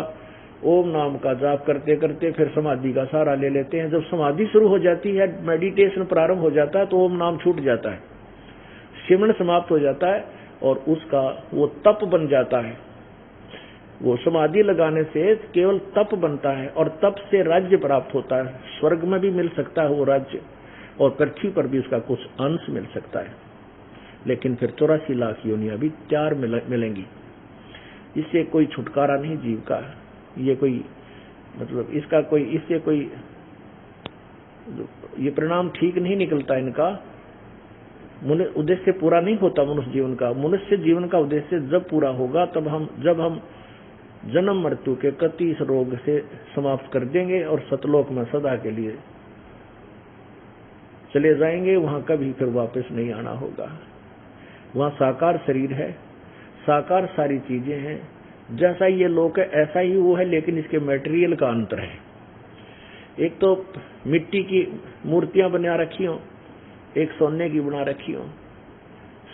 ओम नाम का जाप करते करते फिर समाधि का सहारा ले लेते हैं। जब समाधि शुरू हो जाती है, मेडिटेशन प्रारंभ हो जाता है, तो ओम नाम छूट जाता है, सिमरण समाप्त हो जाता है और उसका वो तप बन जाता है। वो समाधि लगाने से केवल तप बनता है और तप से राज्य प्राप्त होता है। स्वर्ग में भी मिल सकता है वो राज्य और पृथ्वी पर भी उसका कुछ अंश मिल सकता है, लेकिन फिर 84 लाख योनियां भी तैयार मिलेंगी। इससे कोई छुटकारा नहीं जीव का। ये कोई मतलब इसका कोई, इससे कोई ये परिणाम ठीक नहीं निकलता इनका। उद्देश्य पूरा नहीं होता मनुष्य जीवन का। मनुष्य जीवन का उद्देश्य जब पूरा होगा तब जब हम जन्म मृत्यु के कति इस रोग से समाप्त कर देंगे और सतलोक में सदा के लिए चले जाएंगे। वहां कभी फिर वापस नहीं आना होगा। वहां साकार शरीर है, साकार सारी चीजें हैं। जैसा ये लोक है ऐसा ही वो है, लेकिन इसके मटेरियल का अंतर है। एक तो मिट्टी की मूर्तियां बना रखी हो, एक सोने की बना रखी हो।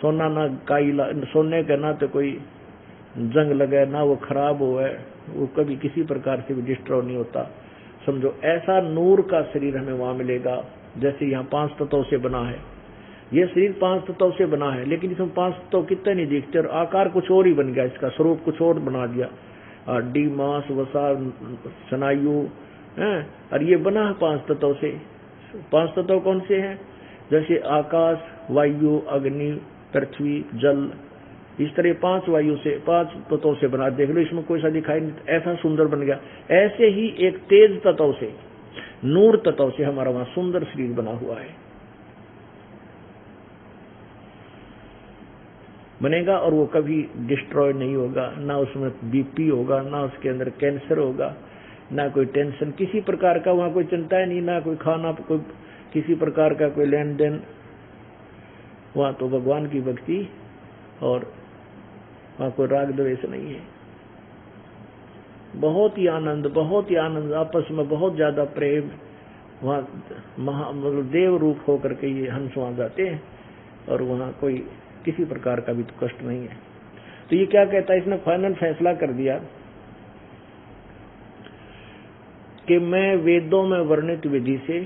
सोना ना काई, सोने का ना तो कोई जंग लगे, ना वो खराब हो है, वो कभी किसी प्रकार से भी डिस्ट्रॉय नहीं होता। समझो ऐसा नूर का शरीर हमें वहां मिलेगा। जैसे यहाँ 5 तत्वों से बना है, ये शरीर 5 तत्वों से बना है, लेकिन इसमें 5 तत्व कितने नहीं दिखते और आकार कुछ और ही बन गया, इसका स्वरूप कुछ और बना दिया। हड्डी, मांस, वसा, स्नायु है, और ये बना है 5 तत्वों से। 5 तत्व कौन से हैं? जैसे आकाश, वायु, अग्नि, पृथ्वी, जल, इस तरह 5 वायु से, 5 तत्वों से बना। देख लो इसमें कोई सा दिखाई नहीं, ऐसा सुंदर बन गया। ऐसे ही एक तेज तत्व से, नूर तत्व से हमारा वहां सुंदर शरीर बना हुआ है, बनेगा और वो कभी डिस्ट्रॉय नहीं होगा। ना उसमें बीपी होगा, ना उसके अंदर कैंसर होगा, ना कोई टेंशन किसी प्रकार का वहां कोई चिंता है नहीं, ना कोई खाना, कोई किसी प्रकार का कोई लेन देन। वहां तो भगवान की भक्ति और वहां कोई राग द्वेष नहीं है। बहुत ही आनंद, बहुत ही आनंद, आपस में बहुत ज्यादा प्रेम। वहां मतलब देव रूप होकर के ये हंस वहां जाते हैं और वहां कोई किसी प्रकार का भी तो कष्ट नहीं है। तो ये क्या कहता है, इसने फाइनल फैसला कर दिया कि मैं वेदों में वर्णित विधि से,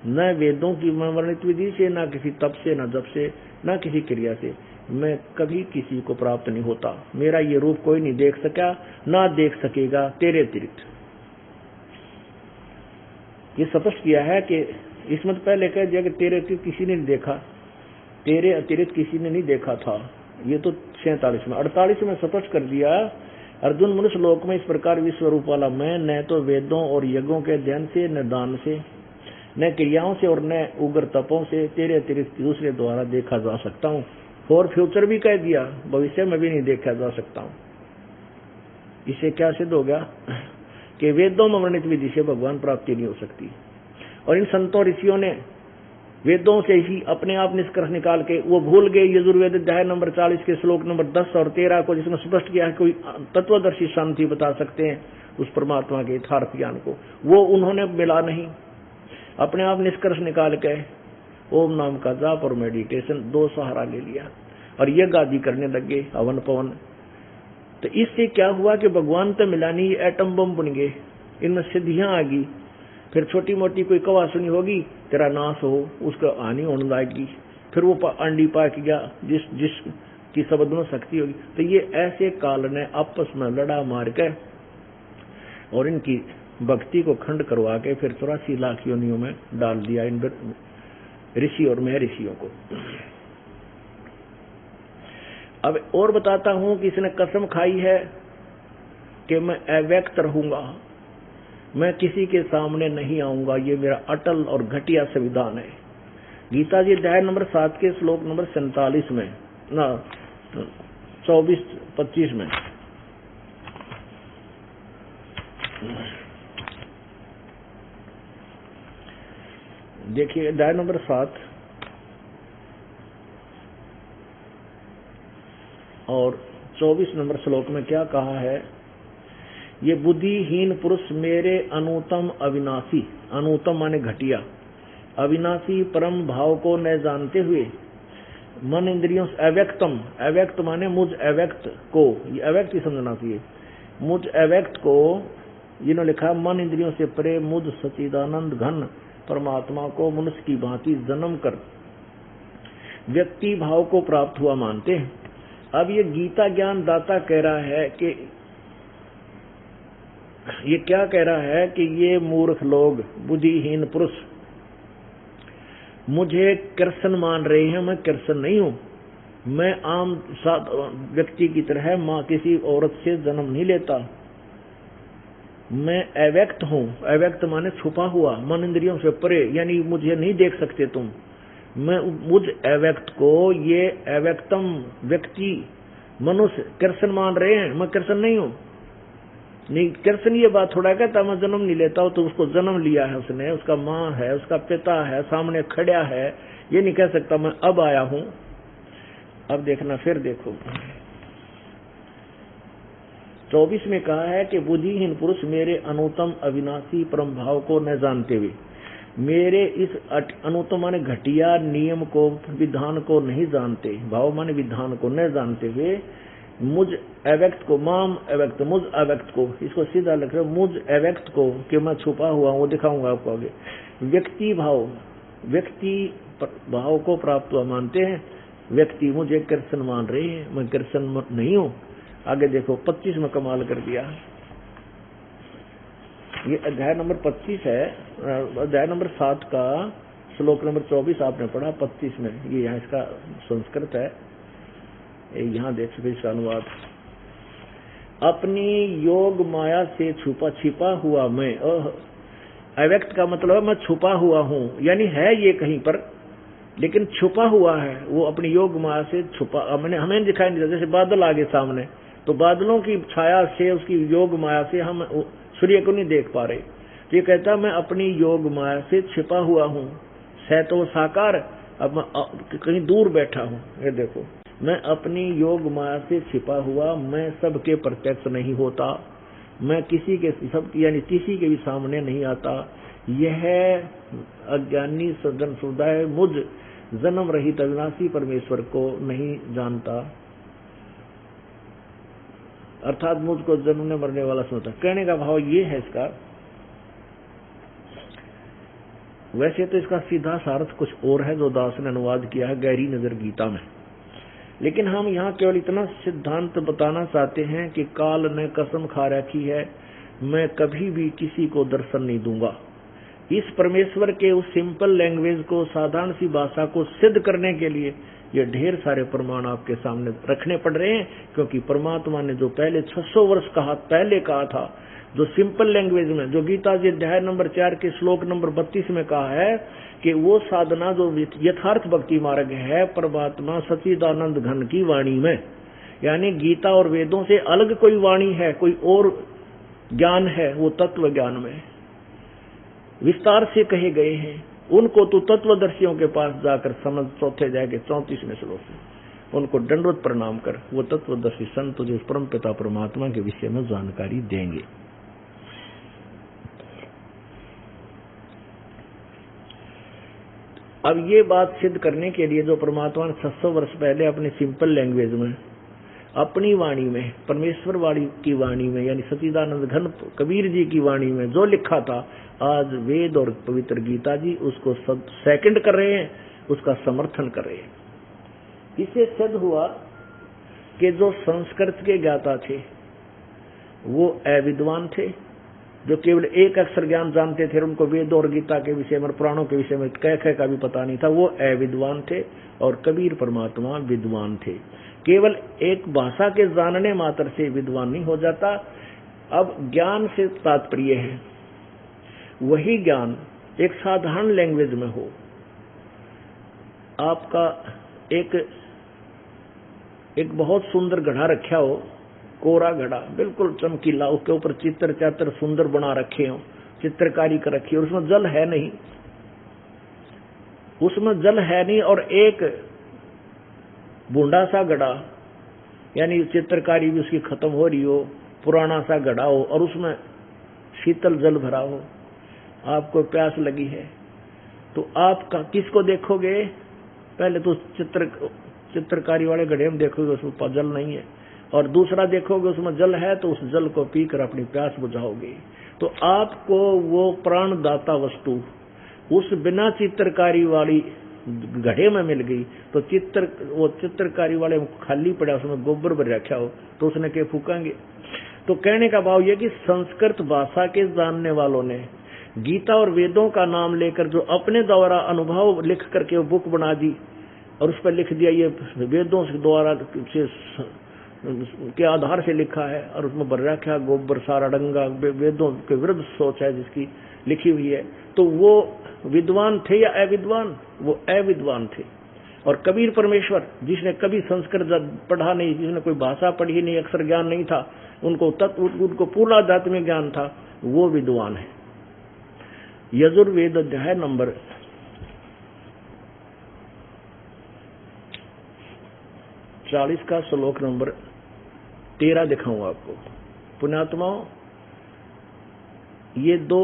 न वेदों की वर्णित विधि से, न किसी तप से, न जप से, न किसी क्रिया से मैं कभी किसी को प्राप्त नहीं होता। मेरा ये रूप कोई नहीं देख सका, ना देख सकेगा तेरे अतिरिक्त। ये स्पष्ट किया है कि इसमें तो पहले कह दिया कि तेरे अतिरिक्त किसी ने नहीं देखा, तेरे अतिरिक्त किसी ने नहीं देखा था। ये तो 47 में। 48 में स्पष्ट कर दिया, अर्जुन मनुष्य लोक में इस प्रकार विश्व रूप वाला मैं न तो वेदों और यज्ञों के ध्यान से, न दान से, न क्रियाओं से और न उग्र तपों से तेरे अतिरिक्त दूसरे द्वारा देखा जा सकता हूँ। और फ्यूचर भी कह दिया, भविष्य में भी नहीं देखा जा सकता हूँ। इससे क्या सिद्ध हो गया कि वेदों में वर्णित विधि से भगवान प्राप्ति नहीं हो सकती। और इन संतों ऋषियों ने वेदों से ही अपने आप निष्कर्ष निकाल के वो भूल गए यजुर्वेद अध्याय नंबर 40 के श्लोक नंबर 10 और 13 को, जिसमें स्पष्ट किया है कोई तत्वदर्शी शांति बता सकते हैं उस परमात्मा के यथार्थ ज्ञान को, वो उन्होंने मिला नहीं। अपने आप निष्कर्ष निकाल के ओम नाम का जाप और मेडिटेशन 2 सहारा ले लिया और यज्ञ आदि करने लगे, हवन पवन। तो इससे क्या हुआ कि भगवान तो मिला नहीं, एटम बम बन गए, इनमें सिद्धियां आ गई। फिर छोटी मोटी कोई कवा सुनी होगी, तेरा नाश हो, उसका हानि होने लगेगी। फिर वो अंडी पाक गया जिस की शब्द में शक्ति होगी। तो ये ऐसे काल ने आपस में लड़ा मार के और इनकी भक्ति को खंड करवा के फिर 84 लाख योनियों में डाल दिया इन ऋषि और महर्षियों को। अब और बताता हूं कि इसने कसम खाई है कि मैं अव्यक्त रहूंगा, मैं किसी के सामने नहीं आऊंगा, ये मेरा अटल और घटिया संविधान है। गीता जी अध्याय नंबर 7 के श्लोक नंबर 47 में ना 24-25 में देखिए, अध्याय नंबर 7 और 24 नंबर श्लोक में क्या कहा है ये बुद्धिहीन पुरुष मेरे अनुतम अविनाशी, अनुतम माने घटिया, अविनाशी परम भाव को न जानते हुए मन इंद्रियों से अव्यक्तम, अव्यक्त माने मुझ अव्यक्त को, ये अव्यक्त ही समझना चाहिए, मुझ अव्यक्त को जिन्होंने लिखा मन इंद्रियों से परे मुझ सच्चिदानंद घन परमात्मा को मनुष्य की भांति जन्म कर व्यक्ति भाव को प्राप्त हुआ मानते हैं। अब ये गीता ज्ञान दाता कह रहा है कि ये क्या कह रहा है कि ये मूर्ख लोग, बुद्धिहीन पुरुष मुझे कृष्ण मान रहे हैं। मैं कृष्ण नहीं हूं, मैं आम व्यक्ति की तरह मां किसी औरत से जन्म नहीं लेता, मैं अव्यक्त हूं। अव्यक्त माने छुपा हुआ, मन इंद्रियों से परे, यानी मुझे नहीं देख सकते तुम। मैं मुझ अव्यक्त को ये अव्यक्तम व्यक्ति मनुष्य कृष्ण मान रहे हैं, मैं कृष्ण नहीं हूं। नहीं, कृष्ण ये बात थोड़ा कहता मैं जन्म नहीं लेता हूं, तो उसको जन्म लिया है उसने, उसका माँ है, उसका पिता है, सामने खड़ा है, ये नहीं कह सकता मैं अब आया हूं। अब देखना, फिर देखो 24 में कहा है कि बुद्धिहीन पुरुष मेरे अनुतम अविनाशी परम भाव को न जानते हुए, मेरे इस अनुतम माने घटिया नियम को, विधान को नहीं जानते, भाव माने विधान को न जानते हुए मुझ अव्यक्त को, माम अव्यक्त, मुझ अव्यक्त को, इसको सीधा लिख रहे मुझ अव्यक्त को कि मैं छुपा हुआ हूं, वो दिखाऊंगा आपको आगे, व्यक्ति भाव, व्यक्ति भाव को प्राप्त हुआ मानते हैं। व्यक्ति मुझे कृष्ण मान रहे हैं, मैं कृष्ण नहीं हूं। आगे देखो 25 में कमाल कर दिया। ये अध्याय नंबर 25 है, अध्याय नंबर 7 का श्लोक नंबर 24 आपने पढ़ा, 25 में ये यहाँ इसका संस्कृत है, यहाँ देख सकते इसका अनुवाद। अपनी योग माया से छिपा हुआ मैं, अव्यक्त का मतलब है मैं छुपा हुआ हूँ, यानी है ये कहीं पर लेकिन छुपा हुआ है, वो अपनी योग माया से छुपा, मैंने हमें दिखाई नहीं देता। जैसे बादल आगे सामने, तो बादलों की छाया से, उसकी योग माया से हम सूर्य को नहीं देख पा रहे। तो ये कहता मैं अपनी योग माया से छिपा हुआ हूँ, है तो साकार, अब मैं कहीं दूर बैठा हूँ। ये देखो, मैं अपनी योग माया से छिपा हुआ, मैं सबके प्रत्यक्ष नहीं होता, मैं किसी के सब यानी किसी के भी सामने नहीं आता। यह अज्ञानी सज्जन समुदाय मुझ जन्म रहित अविनाशी परमेश्वर को नहीं जानता, अर्थात मुझको जन्मने मरने वाला समझता। कहने का भाव ये है इसका, वैसे तो इसका सीधा सार्थ कुछ और है जो दास ने अनुवाद किया है गहरी नजर गीता में, लेकिन हम यहाँ केवल इतना सिद्धांत बताना चाहते हैं कि काल ने कसम खा रखी है मैं कभी भी किसी को दर्शन नहीं दूंगा। इस परमेश्वर के उस सिंपल लैंग्वेज को, साधारण सी भाषा को सिद्ध करने के लिए ये ढेर सारे प्रमाण आपके सामने रखने पड़ रहे हैं, क्योंकि परमात्मा ने जो पहले 600 वर्ष पहले कहा था, जो सिंपल लैंग्वेज में, जो गीता जी अध्याय नंबर 4 के श्लोक नंबर 32 में कहा है कि वो साधना जो यथार्थ भक्ति मार्ग है परमात्मा सच्चिदानंद घन की वाणी में, यानी गीता और वेदों से अलग कोई वाणी है, कोई और ज्ञान है, वो तत्व ज्ञान में विस्तार से कहे गए हैं। उनको तो तत्वदर्शियों के पास जाकर समझ, चौथे अध्याय के 34वें श्लोक में उनको दंडवत प्रणाम कर, वो तत्वदर्शी संत तुझे परम पिता परमात्मा के विषय में जानकारी देंगे। अब ये बात सिद्ध करने के लिए जो परमात्मा ने 600 वर्ष पहले अपनी सिंपल लैंग्वेज में, अपनी वाणी में, परमेश्वर वाणी की वाणी में, यानी सच्चिदानंद घन कबीर जी की वाणी में जो लिखा था, आज वेद और पवित्र गीता जी उसको सेकंड कर रहे हैं, उसका समर्थन कर रहे हैं। इससे सिद्ध हुआ कि जो संस्कृत के ज्ञाता थे वो अविद्वान थे, जो केवल एक अक्षर ज्ञान जानते थे, उनको वेद और गीता के विषय में, पुराणों के विषय में कह का भी पता नहीं था, वो अविद्वान थे। और कबीर परमात्मा विद्वान थे। केवल एक भाषा के जानने मात्र से विद्वान नहीं हो जाता। अब ज्ञान से तात्पर्य है वही ज्ञान एक साधारण लैंग्वेज में हो। आपका एक बहुत सुंदर घड़ा रखा हो, कोरा घड़ा, बिल्कुल चमकीला, उसके ऊपर चित्र चात्र सुंदर बना रखे हो, चित्रकारी कर रखी है, उसमें जल है नहीं, उसमें जल है नहीं, और एक बूंदा सा घड़ा, यानी चित्रकारी भी उसकी खत्म हो रही हो, पुराना सा घड़ा हो और उसमें शीतल जल भरा हो, आपको प्यास लगी है, तो आप किसको देखोगे? पहले तो चित्रकारी वाले घड़े में देखोगे उसमें जल नहीं है, और दूसरा देखोगे उसमें जल है तो उस जल को पीकर अपनी प्यास बुझाओगे। तो आपको वो प्राणदाता वस्तु उस बिना चित्रकारी वाली घड़े में मिल गई, तो वो चित्रकारी वाले खाली पड़ा, उसमें गोबर भर रखा हो तो उसने के फूकेंगे। तो कहने का भाव यह कि संस्कृत भाषा के जानने वालों ने गीता और वेदों का नाम लेकर जो अपने द्वारा अनुभव लिख करके वो बुक बना दी और उस पर लिख दिया ये वेदों के द्वारा के आधार से लिखा है, और उसमें भर रखा गोबर सारा डंगा, वेदों के विरुद्ध सोच है जिसकी लिखी हुई है, तो वो विद्वान थे या अविद्वान? वो अविद्वान थे। और कबीर परमेश्वर जिसने कभी संस्कृत पढ़ा नहीं, जिसने कोई भाषा पढ़ी नहीं, अक्षर ज्ञान नहीं था, उनको पूर्ण आध्यात्मिक ज्ञान था, वो विद्वान है। यजुर्वेद अध्याय नंबर 40 का श्लोक नंबर 13 दिखाऊंगा आपको। पुण्यात्माओं, ये दो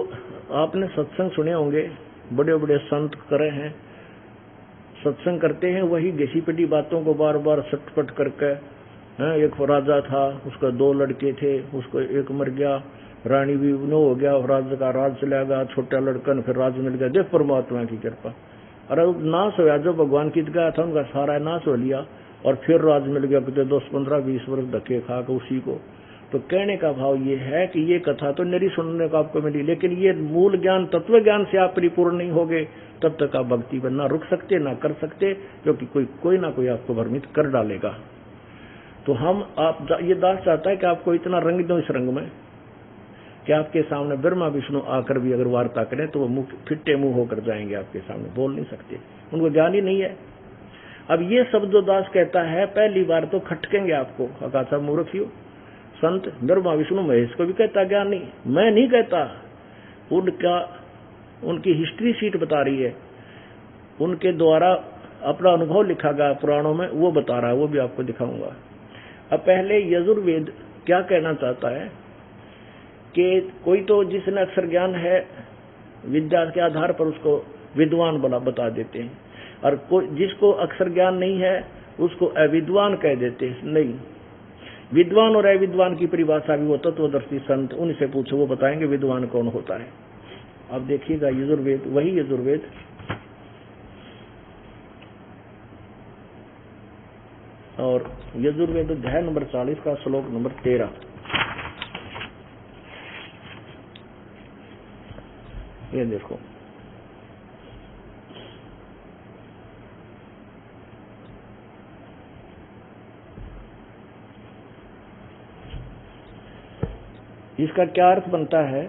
आपने सत्संग सुने होंगे, बड़े बड़े संत करे हैं, सत्संग करते हैं, वही घिसी पिटी बातों को बार बार सटपट करके। एक राजा था, उसका 2 लड़के थे, उसको एक मर गया, रानी भी नो हो गया, राज्य का राज चला गया, छोटा लड़कन फिर राज मिल गया। देख परमात्मा की कृपा, अरे नाश हो, जो भगवान की गया था उनका सारा नाश हो लिया, और फिर राज मिल गया, 10, 15, 20 वर्ष धक्के खा के उसी को। तो कहने का भाव ये है कि ये कथा तो निरी सुनने को आपको मिली, लेकिन ये मूल ज्ञान, तत्व ज्ञान से आप परिपूर्ण नहीं होगे, तब तक आप भक्ति पर ना रुक सकते ना कर सकते, क्योंकि कोई ना कोई आपको भ्रमित कर डालेगा। तो ये दास चाहता है कि आपको इतना रंग दो इस रंग में कि आपके सामने ब्रह्मा विष्णु आकर भी अगर वार्ता करें तो वो फिट्टे मुंह होकर जाएंगे, आपके सामने बोल नहीं सकते, उनको ज्ञान ही नहीं है। अब ये शब्द जो दास कहता है, पहली बार तो खटकेंगे आपको, अकाथा मूर्खियों, संत ब्रह्मा विष्णु महेश को भी कहता ज्ञान नहीं, मैं नहीं कहता, उनकी हिस्ट्री शीट बता रही है, उनके द्वारा अपना अनुभव लिखा गया पुराणों में, वो बता रहा है, वो भी आपको दिखाऊंगा। अब पहले यजुर्वेद क्या कहना चाहता है कि कोई तो जिसने अक्षर ज्ञान है विद्या के आधार पर उसको विद्वान बता देते हैं, और जिसको अक्षर ज्ञान नहीं है उसको अविद्वान कह देते हैं। नहीं, विद्वान और अविद्वान की परिभाषा भी वो तत्वदर्शी संत, उनसे पूछो, वो बताएंगे विद्वान कौन होता है। अब देखिएगा यजुर्वेद, वही यजुर्वेद और यजुर्वेद अध्याय नंबर 40 का श्लोक नंबर 13। ये देखो, इसका क्या अर्थ बनता है?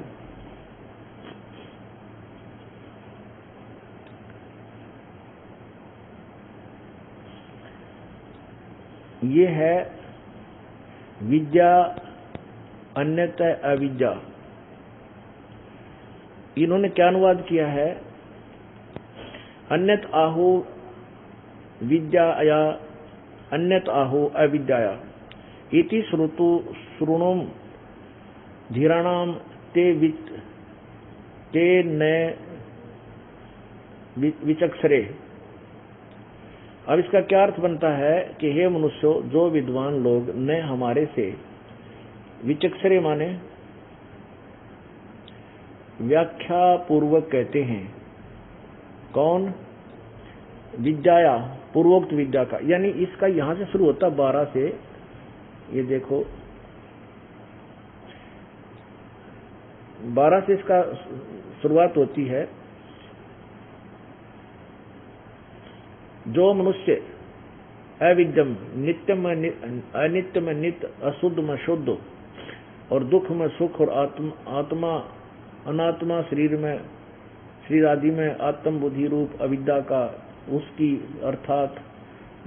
ये है विद्या अन्यथा अविद्या। इन्होंने क्या अनुवाद किया है? अन्यत आहो विद्याया अन्यत आहो अविद्याया इति श्रुणुम धीराणाम ते न विचक्षरे। अब इसका क्या अर्थ बनता है कि हे मनुष्यों, जो विद्वान लोग न हमारे से विचक्षरे माने व्याख्या पूर्वक कहते हैं। कौन? विद्याया, पूर्वोक्त विद्या का, यानी इसका यहां से शुरू होता 12 से, ये देखो 12 से इसका शुरुआत होती है। जो मनुष्य अविद्यम नित्य में नित्य, अशुद्ध में शुद्ध, और दुख में सुख, और आत्मा अनात्मा, शरीर आदि में आत्म बुद्धि रूप अविद्या का, उसकी अर्थात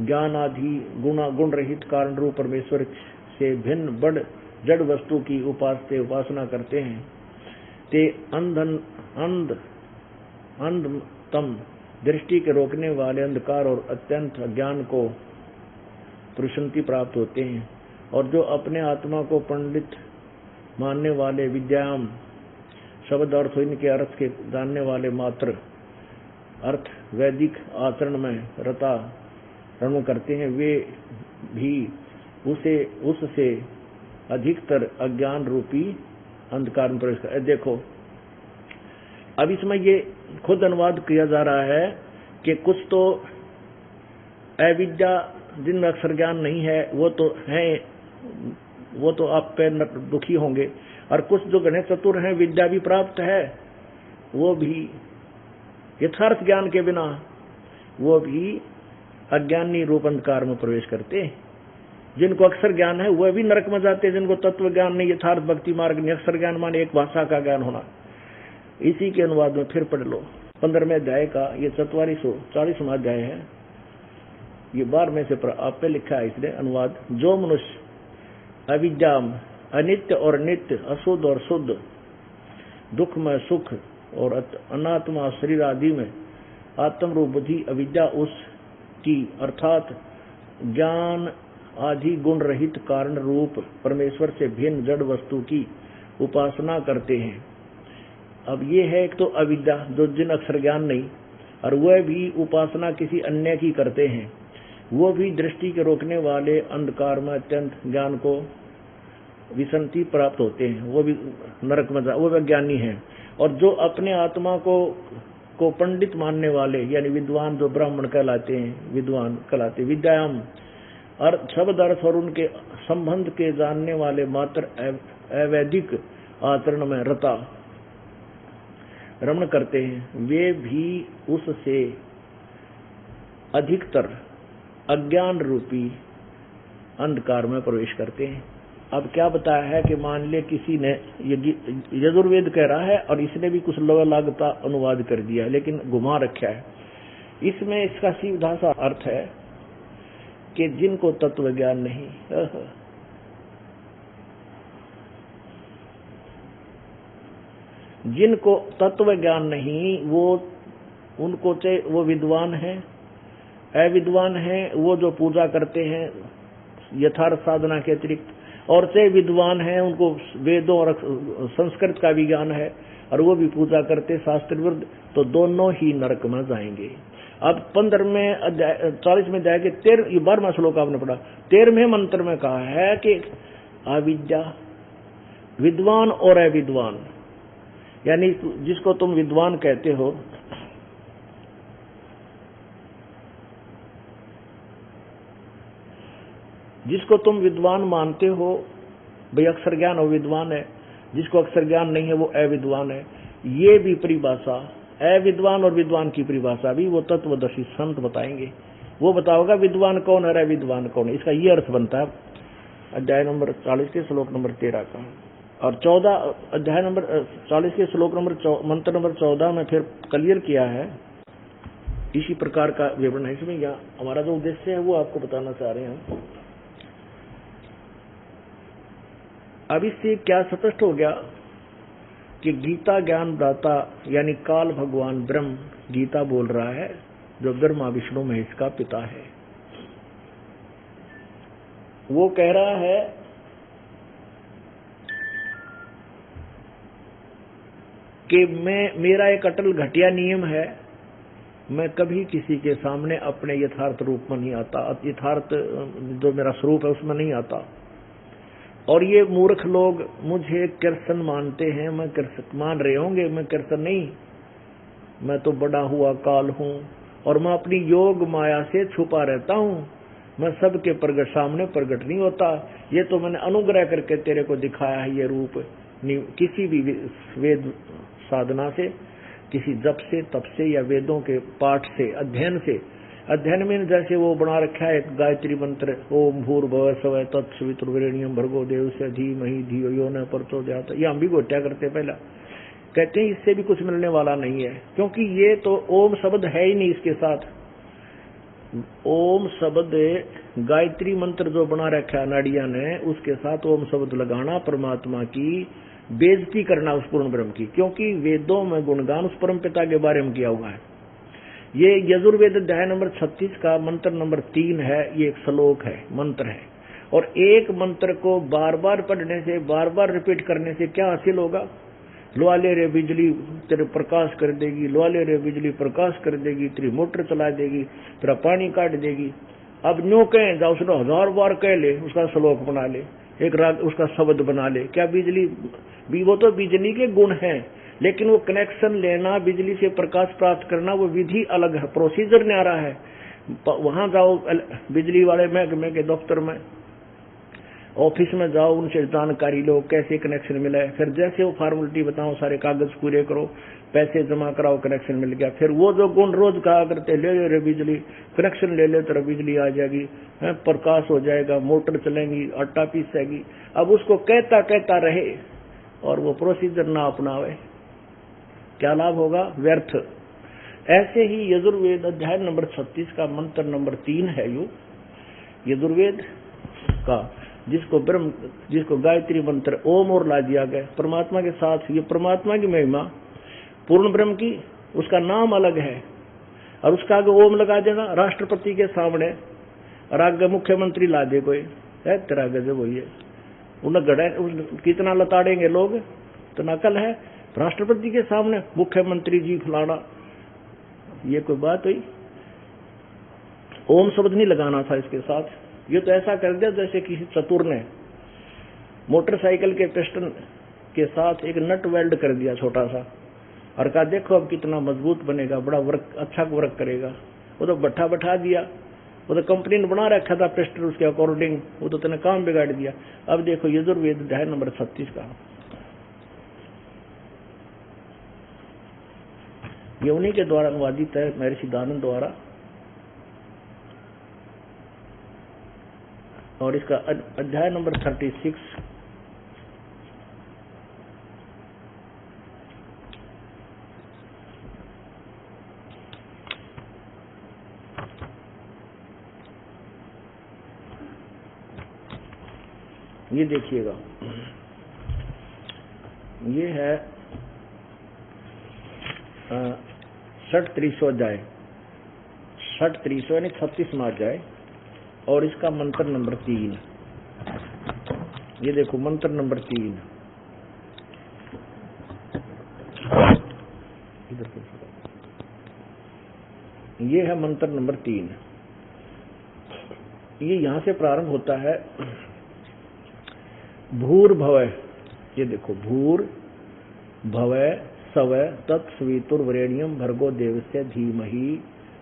ज्ञान आदि गुण रहित कारण रूप परमेश्वर से भिन्न बड़ जड़ वस्तु की उपासना करते हैं, ते अंधतम दृष्टि के रोकने वाले अंधकार और अत्यंत अज्ञान को प्रशांति प्राप्त होते हैं। और जो अपने आत्मा को पंडित मानने वाले, विद्याम शब्द अर्थ इनके अर्थ के जानने वाले मात्र, अर्थ वैदिक आचरण में रता रमण करते हैं, वे भी उससे अधिकतर अज्ञान रूपी अंधकार में प्रवेश कर। देखो अब इसमें ये खुद अनुवाद किया जा रहा है कि कुछ तो अविद्या जिनमें अक्षर ज्ञान नहीं है वो तो हैं, वो तो आप पे दुखी होंगे, और कुछ जो गणित चतुर हैं, विद्या भी प्राप्त है, वो भी यथार्थ ज्ञान के बिना वो भी अज्ञानी रूप अंधकार में प्रवेश करते हैं। जिनको अक्षर ज्ञान है वह भी नरक में जाते हैं, जिनको तत्व ज्ञान नहीं, यथार्थ भक्ति मार्ग नहीं। अक्षर ज्ञान माने एक भाषा का ज्ञान होना। इसी के अनुवाद में फिर पढ़ लो 15वें अध्याय का, ये 4440वां अध्याय है, ये 12वें से आप पे लिखा है इसने अनुवाद। जो मनुष्य अविद्याम अनित्य और नित्य, अशुद्ध और शुद्ध, दुख में सुख और अनात्मा शरीर आदि में आत्म रूप बुद्धि अविद्या उसकी अर्थात ज्ञान आदि गुण रहित कारण रूप परमेश्वर से भिन्न जड़ वस्तु की उपासना करते हैं। अब ये है एक तो अविद्या जो जिन अक्षर ज्ञान नहीं, और वह भी उपासना किसी अन्य की करते हैं, वो भी दृष्टि के रोकने वाले अंधकार में अत्यंत ज्ञान को विसंति प्राप्त होते हैं, वो भी नरक में वो अज्ञानी हैं। और जो अपने आत्मा को पंडित मानने वाले यानी विद्वान, जो ब्राह्मण कहलाते हैं, विद्वान कहलाते, विद्याम शब्द अर्थ और उनके संबंध के जानने वाले मात्र अवैधिक आचरण में रता रमण करते हैं, वे भी उससे अधिकतर अज्ञान रूपी अंधकार में प्रवेश करते हैं। अब क्या बताया है कि मान ले किसी ने यजुर्वेद कह रहा है और इसने भी कुछ लागता अनुवाद कर दिया है, लेकिन घुमा रखा है। इसमें इसका सीधा सा अर्थ है कि जिनको तत्व ज्ञान नहीं, जिनको तत्व ज्ञान नहीं, वो उनको चाहे वो विद्वान है, अविद्वान है, वो जो पूजा करते हैं यथार्थ साधना के अतिरिक्त, और चाहे विद्वान है, उनको वेदों और संस्कृत का भी ज्ञान है और वो भी पूजा करते शास्त्र विरुद्ध, तो दोनों ही नरक में जाएंगे। अब 15वें अध्याय 40वें अध्याय के 12वां श्लोक आपने पढ़ा, 13वें मंत्र में कहा है कि अविद्या, विद्वान और अविद्वान, यानी जिसको तुम विद्वान कहते हो, जिसको तुम विद्वान मानते हो, भाई अक्षर ज्ञान हो विद्वान है, जिसको अक्षर ज्ञान नहीं है वो अविद्वान है। ये भी परिभाषा, अविद्वान और विद्वान की परिभाषा भी वो तत्वदर्शी संत बताएंगे। वो बताओगा विद्वान कौन है, अविद्वान कौन है। इसका ये अर्थ बनता है अध्याय नंबर 40 के श्लोक नंबर 13 का। और 14 अध्याय नंबर 40 के श्लोक नंबर मंत्र नंबर 14 में फिर क्लियर किया है, इसी प्रकार का विवरण है इसमें। यहाँ हमारा जो उद्देश्य है वो आपको बताना चाह रहे हैं। अब इससे क्या स्पष्ट हो गया कि गीता ज्ञान दाता यानी काल भगवान ब्रह्म गीता बोल रहा है, जो ब्रह्मा विष्णु महेश का पिता है। वो कह रहा है कि मेरा एक अटल घटिया नियम है, मैं कभी किसी के सामने अपने यथार्थ रूप में नहीं आता, यथार्थ जो मेरा स्वरूप है उसमें नहीं आता। और ये मूर्ख लोग मुझे कृष्ण मानते हैं, मैं कृष्ण मान रहे होंगे, मैं कृष्ण नहीं, मैं तो बड़ा हुआ काल हूँ और मैं अपनी योग माया से छुपा रहता हूँ, मैं सबके प्रगट सामने प्रगट नहीं होता। ये तो मैंने अनुग्रह करके तेरे को दिखाया है ये रूप, किसी भी वेद साधना से, किसी जप से, तप से या वेदों के पाठ से, अध्ययन में जैसे वो बना रखा है एक गायत्री मंत्र, ओम भूर्भुवः स्वः तत्सवितुर्वरेण्यं भर्गो देवस्य धीमहि धियो यो न प्रचोदयात्। ये हम भी गोट्या करते पहला, कहते हैं इससे भी कुछ मिलने वाला नहीं है, क्योंकि ये तो ओम शब्द है ही नहीं इसके साथ। ओम शब्द गायत्री मंत्र जो बना रखा है नाड़िया ने, उसके साथ ओम शब्द लगाना परमात्मा की बेइज्जती करना उस पूर्ण ब्रह्म की, क्योंकि वेदों में गुणगान उस परम पिता के बारे में किया हुआ है। ये यजुर्वेद अध्याय नंबर 36 का मंत्र नंबर 3 है, ये एक श्लोक है, मंत्र है। और एक मंत्र को बार बार पढ़ने से, बार बार रिपीट करने से क्या हासिल होगा? लुआले रे बिजली तेरे प्रकाश कर देगी, लुआले रे बिजली प्रकाश कर देगी, तेरी मोटर चला देगी, तेरा पानी काट देगी। अब न्यू कहें जा, उसने 1000 बार कह ले, उसका श्लोक बना ले, एक राग उसका शब्द बना ले, क्या बिजली भी? वो तो बिजली के गुण हैं, लेकिन वो कनेक्शन लेना, बिजली से प्रकाश प्राप्त करना, वो विधि अलग है, प्रोसीजर न्यारा है। वहां जाओ बिजली वाले महकमे के दफ्तर में, ऑफिस में जाओ, उनसे जानकारी लो कैसे कनेक्शन मिला है, फिर जैसे वो फॉर्मेलिटी बताओ, सारे कागज पूरे करो, पैसे जमा कराओ, कनेक्शन मिल गया। फिर वो जो गुण रोज कहा करते, ले ले रे बिजली, कनेक्शन ले ले तेरा बिजली आ जाएगी, प्रकाश हो जाएगा, मोटर चलेगी, आटा पीसेगी। अब उसको कहता कहता रहे और वो प्रोसीजर ना अपनावे, क्या लाभ होगा? व्यर्थ। ऐसे ही यजुर्वेद अध्याय नंबर 36 का मंत्र नंबर 3 है यू यजुर्वेद का, जिसको गायत्री मंत्र ओम और ला दिया गया परमात्मा के साथ। ये परमात्मा की महिमा, पूर्ण ब्रह्म की, उसका नाम अलग है, और उसका आगे ओम लगा देना राष्ट्रपति के सामने, और आगे मुख्यमंत्री ला दे कोई, है तेरा गजब हुई है। उन्हें गड़ा कितना लताड़ेंगे लोग, तो नकल है। राष्ट्रपति के सामने मुख्यमंत्री जी फलाना, ये कोई बात हुई? ओम शब्द नहीं लगाना था इसके साथ। ये तो ऐसा कर दिया जैसे किसी चतुर ने मोटरसाइकिल के पिस्टन के साथ एक नट वेल्ड कर दिया छोटा सा, और कहा देखो अब कितना मजबूत बनेगा, बड़ा वर्क, अच्छा वर्क करेगा। वो तो बैठा दिया, वो तो कंपनी ने बना रखा था पिस्टन उसके अकॉर्डिंग, वो तो तेने काम बिगाड़ दिया। अब देखो यजुर्वेद अध्याय नंबर 36 का, ये उन्हीं के द्वारा अनुवादित है, महर्षि दानंद द्वारा, और इसका अध्याय नंबर 36 ये देखिएगा, ये है 36वां अध्याय, 36 यानी 36वां अध्याय, और इसका मंत्र नंबर 3। ये देखो मंत्र नंबर 3, ये है मंत्र नंबर 3। ये यहां से प्रारंभ होता है, भूर भवय, ये देखो भूर भवय सवय तत्सवितुर्वरेण्यम भर्गो देवस्य धीमहि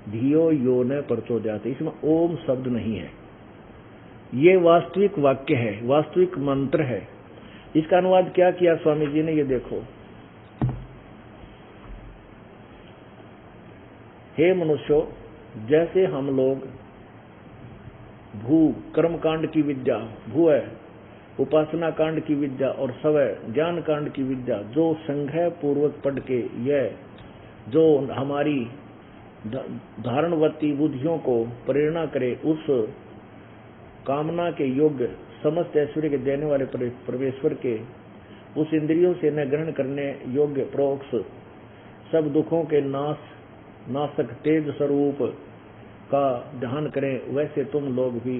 धियो यो न प्रचोदयात्। इसमें ओम शब्द नहीं है, ये वास्तविक वाक्य है, वास्तविक मंत्र है। इसका अनुवाद क्या किया स्वामी जी ने, ये देखो, हे मनुष्यों, जैसे हम लोग भू कर्मकांड की विद्या, भू है उपासना कांड की विद्या, और सवय ज्ञान कांड की विद्या जो संग्रह पूर्वक पढ़ के यह जो हमारी धारणवती बुद्धियों को प्रेरणा करे, उस कामना के योग्य समस्त ऐश्वर्य के देने वाले परमेश्वर के उस इंद्रियों से न ग्रहण करने योग्य प्रोक्ष सब दुखों के नाशक तेज स्वरूप का ध्यान करें, वैसे तुम लोग भी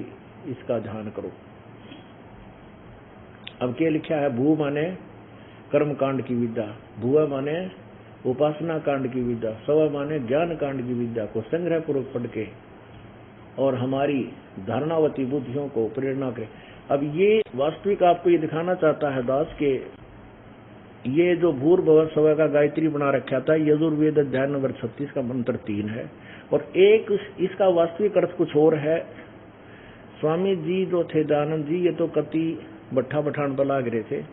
इसका ध्यान करो। अब क्या लिखा है? भू माने कर्म कांड की विद्या, भुआ माने उपासना कांड की विद्या, सव माने ज्ञान कांड की विद्या को संग्रह पूर्वक पढ़ के और हमारी धारणावती बुद्धियों को प्रेरणा करे। अब ये वास्तविक आपको ये दिखाना चाहता है दास के ये जो भूर भव सवय का गायत्री बना रखा था, यजुर्वेद अध्याय नंबर 36 का मंत्र 3 है, और एक इसका वास्तविक अर्थ कुछ और है। स्वामी जी जो थे दयानंद जी, ये तो कति भट्ठा पठान पर लाग रहे थे,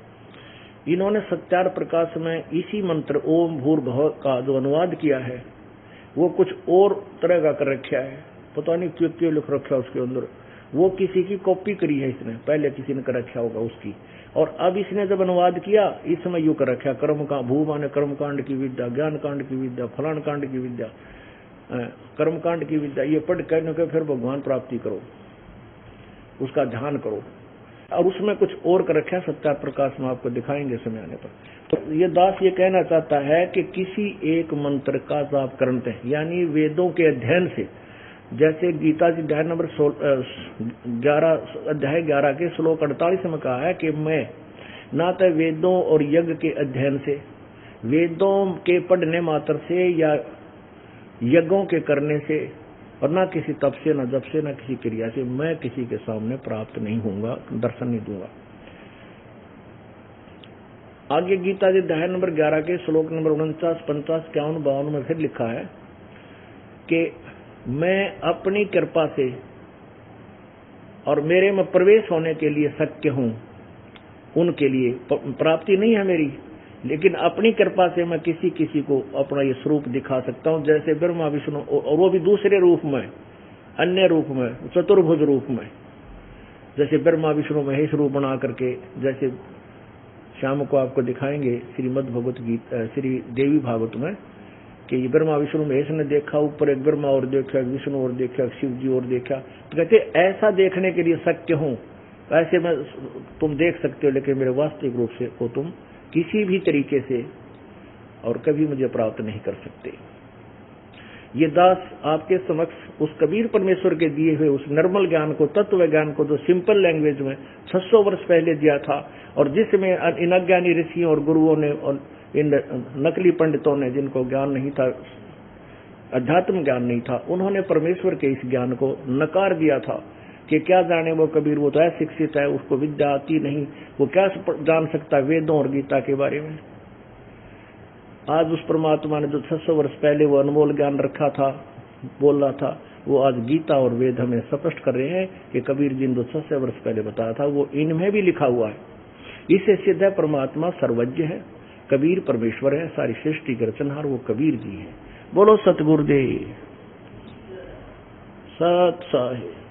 इन्होंने सत्यार प्रकाश में इसी मंत्र ओम भूर भव का जो अनुवाद किया है वो कुछ और तरह का कर रखा है, पता नहीं क्यों क्यों लिख रखा उसके अंदर। वो किसी की कॉपी करी है इसने, पहले किसी ने कर रखा होगा उसकी, और अब इसने जब अनुवाद किया इस समय यूं कर रखा, कर्म का भू माने कर्म कांड की विद्या, ज्ञान कांड की विद्या, फलान कांड की विद्या, कर्म कांड की विद्या, ये पढ़ करने के फिर भगवान प्राप्ति करो, उसका ध्यान करो, और उसमें कुछ और कर रखा है। सत्यार प्रकाश में आपको दिखाएंगे समय आने पर। तो ये दास ये कहना चाहता है कि किसी एक मंत्र का जाप करते हैं, यानी वेदों के अध्ययन से जैसे गीता जी अध्याय नंबर 11 के श्लोक 48 में कहा है कि मैं ना तो वेदों और यज्ञ के अध्ययन से, वेदों के पढ़ने मात्र से या यज्ञों के करने से, और ना किसी तप से, ना जप से, ना किसी क्रिया से मैं किसी के सामने प्राप्त नहीं होऊंगा, दर्शन नहीं दूंगा। आगे गीता जी अध्याय नंबर 11 के श्लोक नंबर 49, 50, 51, 52 में फिर लिखा है कि मैं अपनी कृपा से और मेरे में प्रवेश होने के लिए शक्य हूं, उनके लिए प्राप्ति नहीं है मेरी, लेकिन अपनी कृपा से मैं किसी किसी को अपना ये स्वरूप दिखा सकता हूं, जैसे ब्रह्मा विष्णु, और वो भी दूसरे रूप में, अन्य रूप में, चतुर्भुज रूप में। जैसे ब्रह्मा विष्णु महेश रूप बना करके, जैसे शाम को आपको दिखाएंगे श्रीमद् भगवत गीता, श्री देवी भागवत में, कि ये ब्रह्मा विष्णु महेश ने देखा, ऊपर एक ब्रह्मा और देखा, एक विष्णु और देखा, एक शिव जी और देखा। तो कहते ऐसा देखने के लिए शक्य हूं, ऐसे में तुम देख सकते हो, लेकिन मेरे वास्तविक रूप से को तुम किसी भी तरीके से और कभी मुझे प्राप्त नहीं कर सकते। ये दास आपके समक्ष उस कबीर परमेश्वर के दिए हुए उस निर्मल ज्ञान को, तत्व ज्ञान को, जो सिंपल लैंग्वेज में 600 वर्ष पहले दिया था, और जिसमें इन अज्ञानी ऋषियों और गुरुओं ने और इन नकली पंडितों ने, जिनको ज्ञान नहीं था, अध्यात्म ज्ञान नहीं था, उन्होंने परमेश्वर के इस ज्ञान को नकार दिया था कि क्या जाने वो कबीर, वो तो अशिक्षित है, उसको विद्या आती नहीं, वो क्या जान सकता वेदों और गीता के बारे में। आज उस परमात्मा ने जो 600 वर्ष पहले वो अनमोल ज्ञान रखा था, बोल रहा था, वो आज गीता और वेद हमें स्पष्ट कर रहे हैं कि कबीर जी ने जो 600 वर्ष पहले बताया था वो इनमें भी लिखा हुआ है। इससे सिद्ध है परमात्मा सर्वज्ञ है, कबीर परमेश्वर है, सारी सृष्टि के रचनहार वो कबीर जी है। बोलो सतगुरुदेव सत साहिब।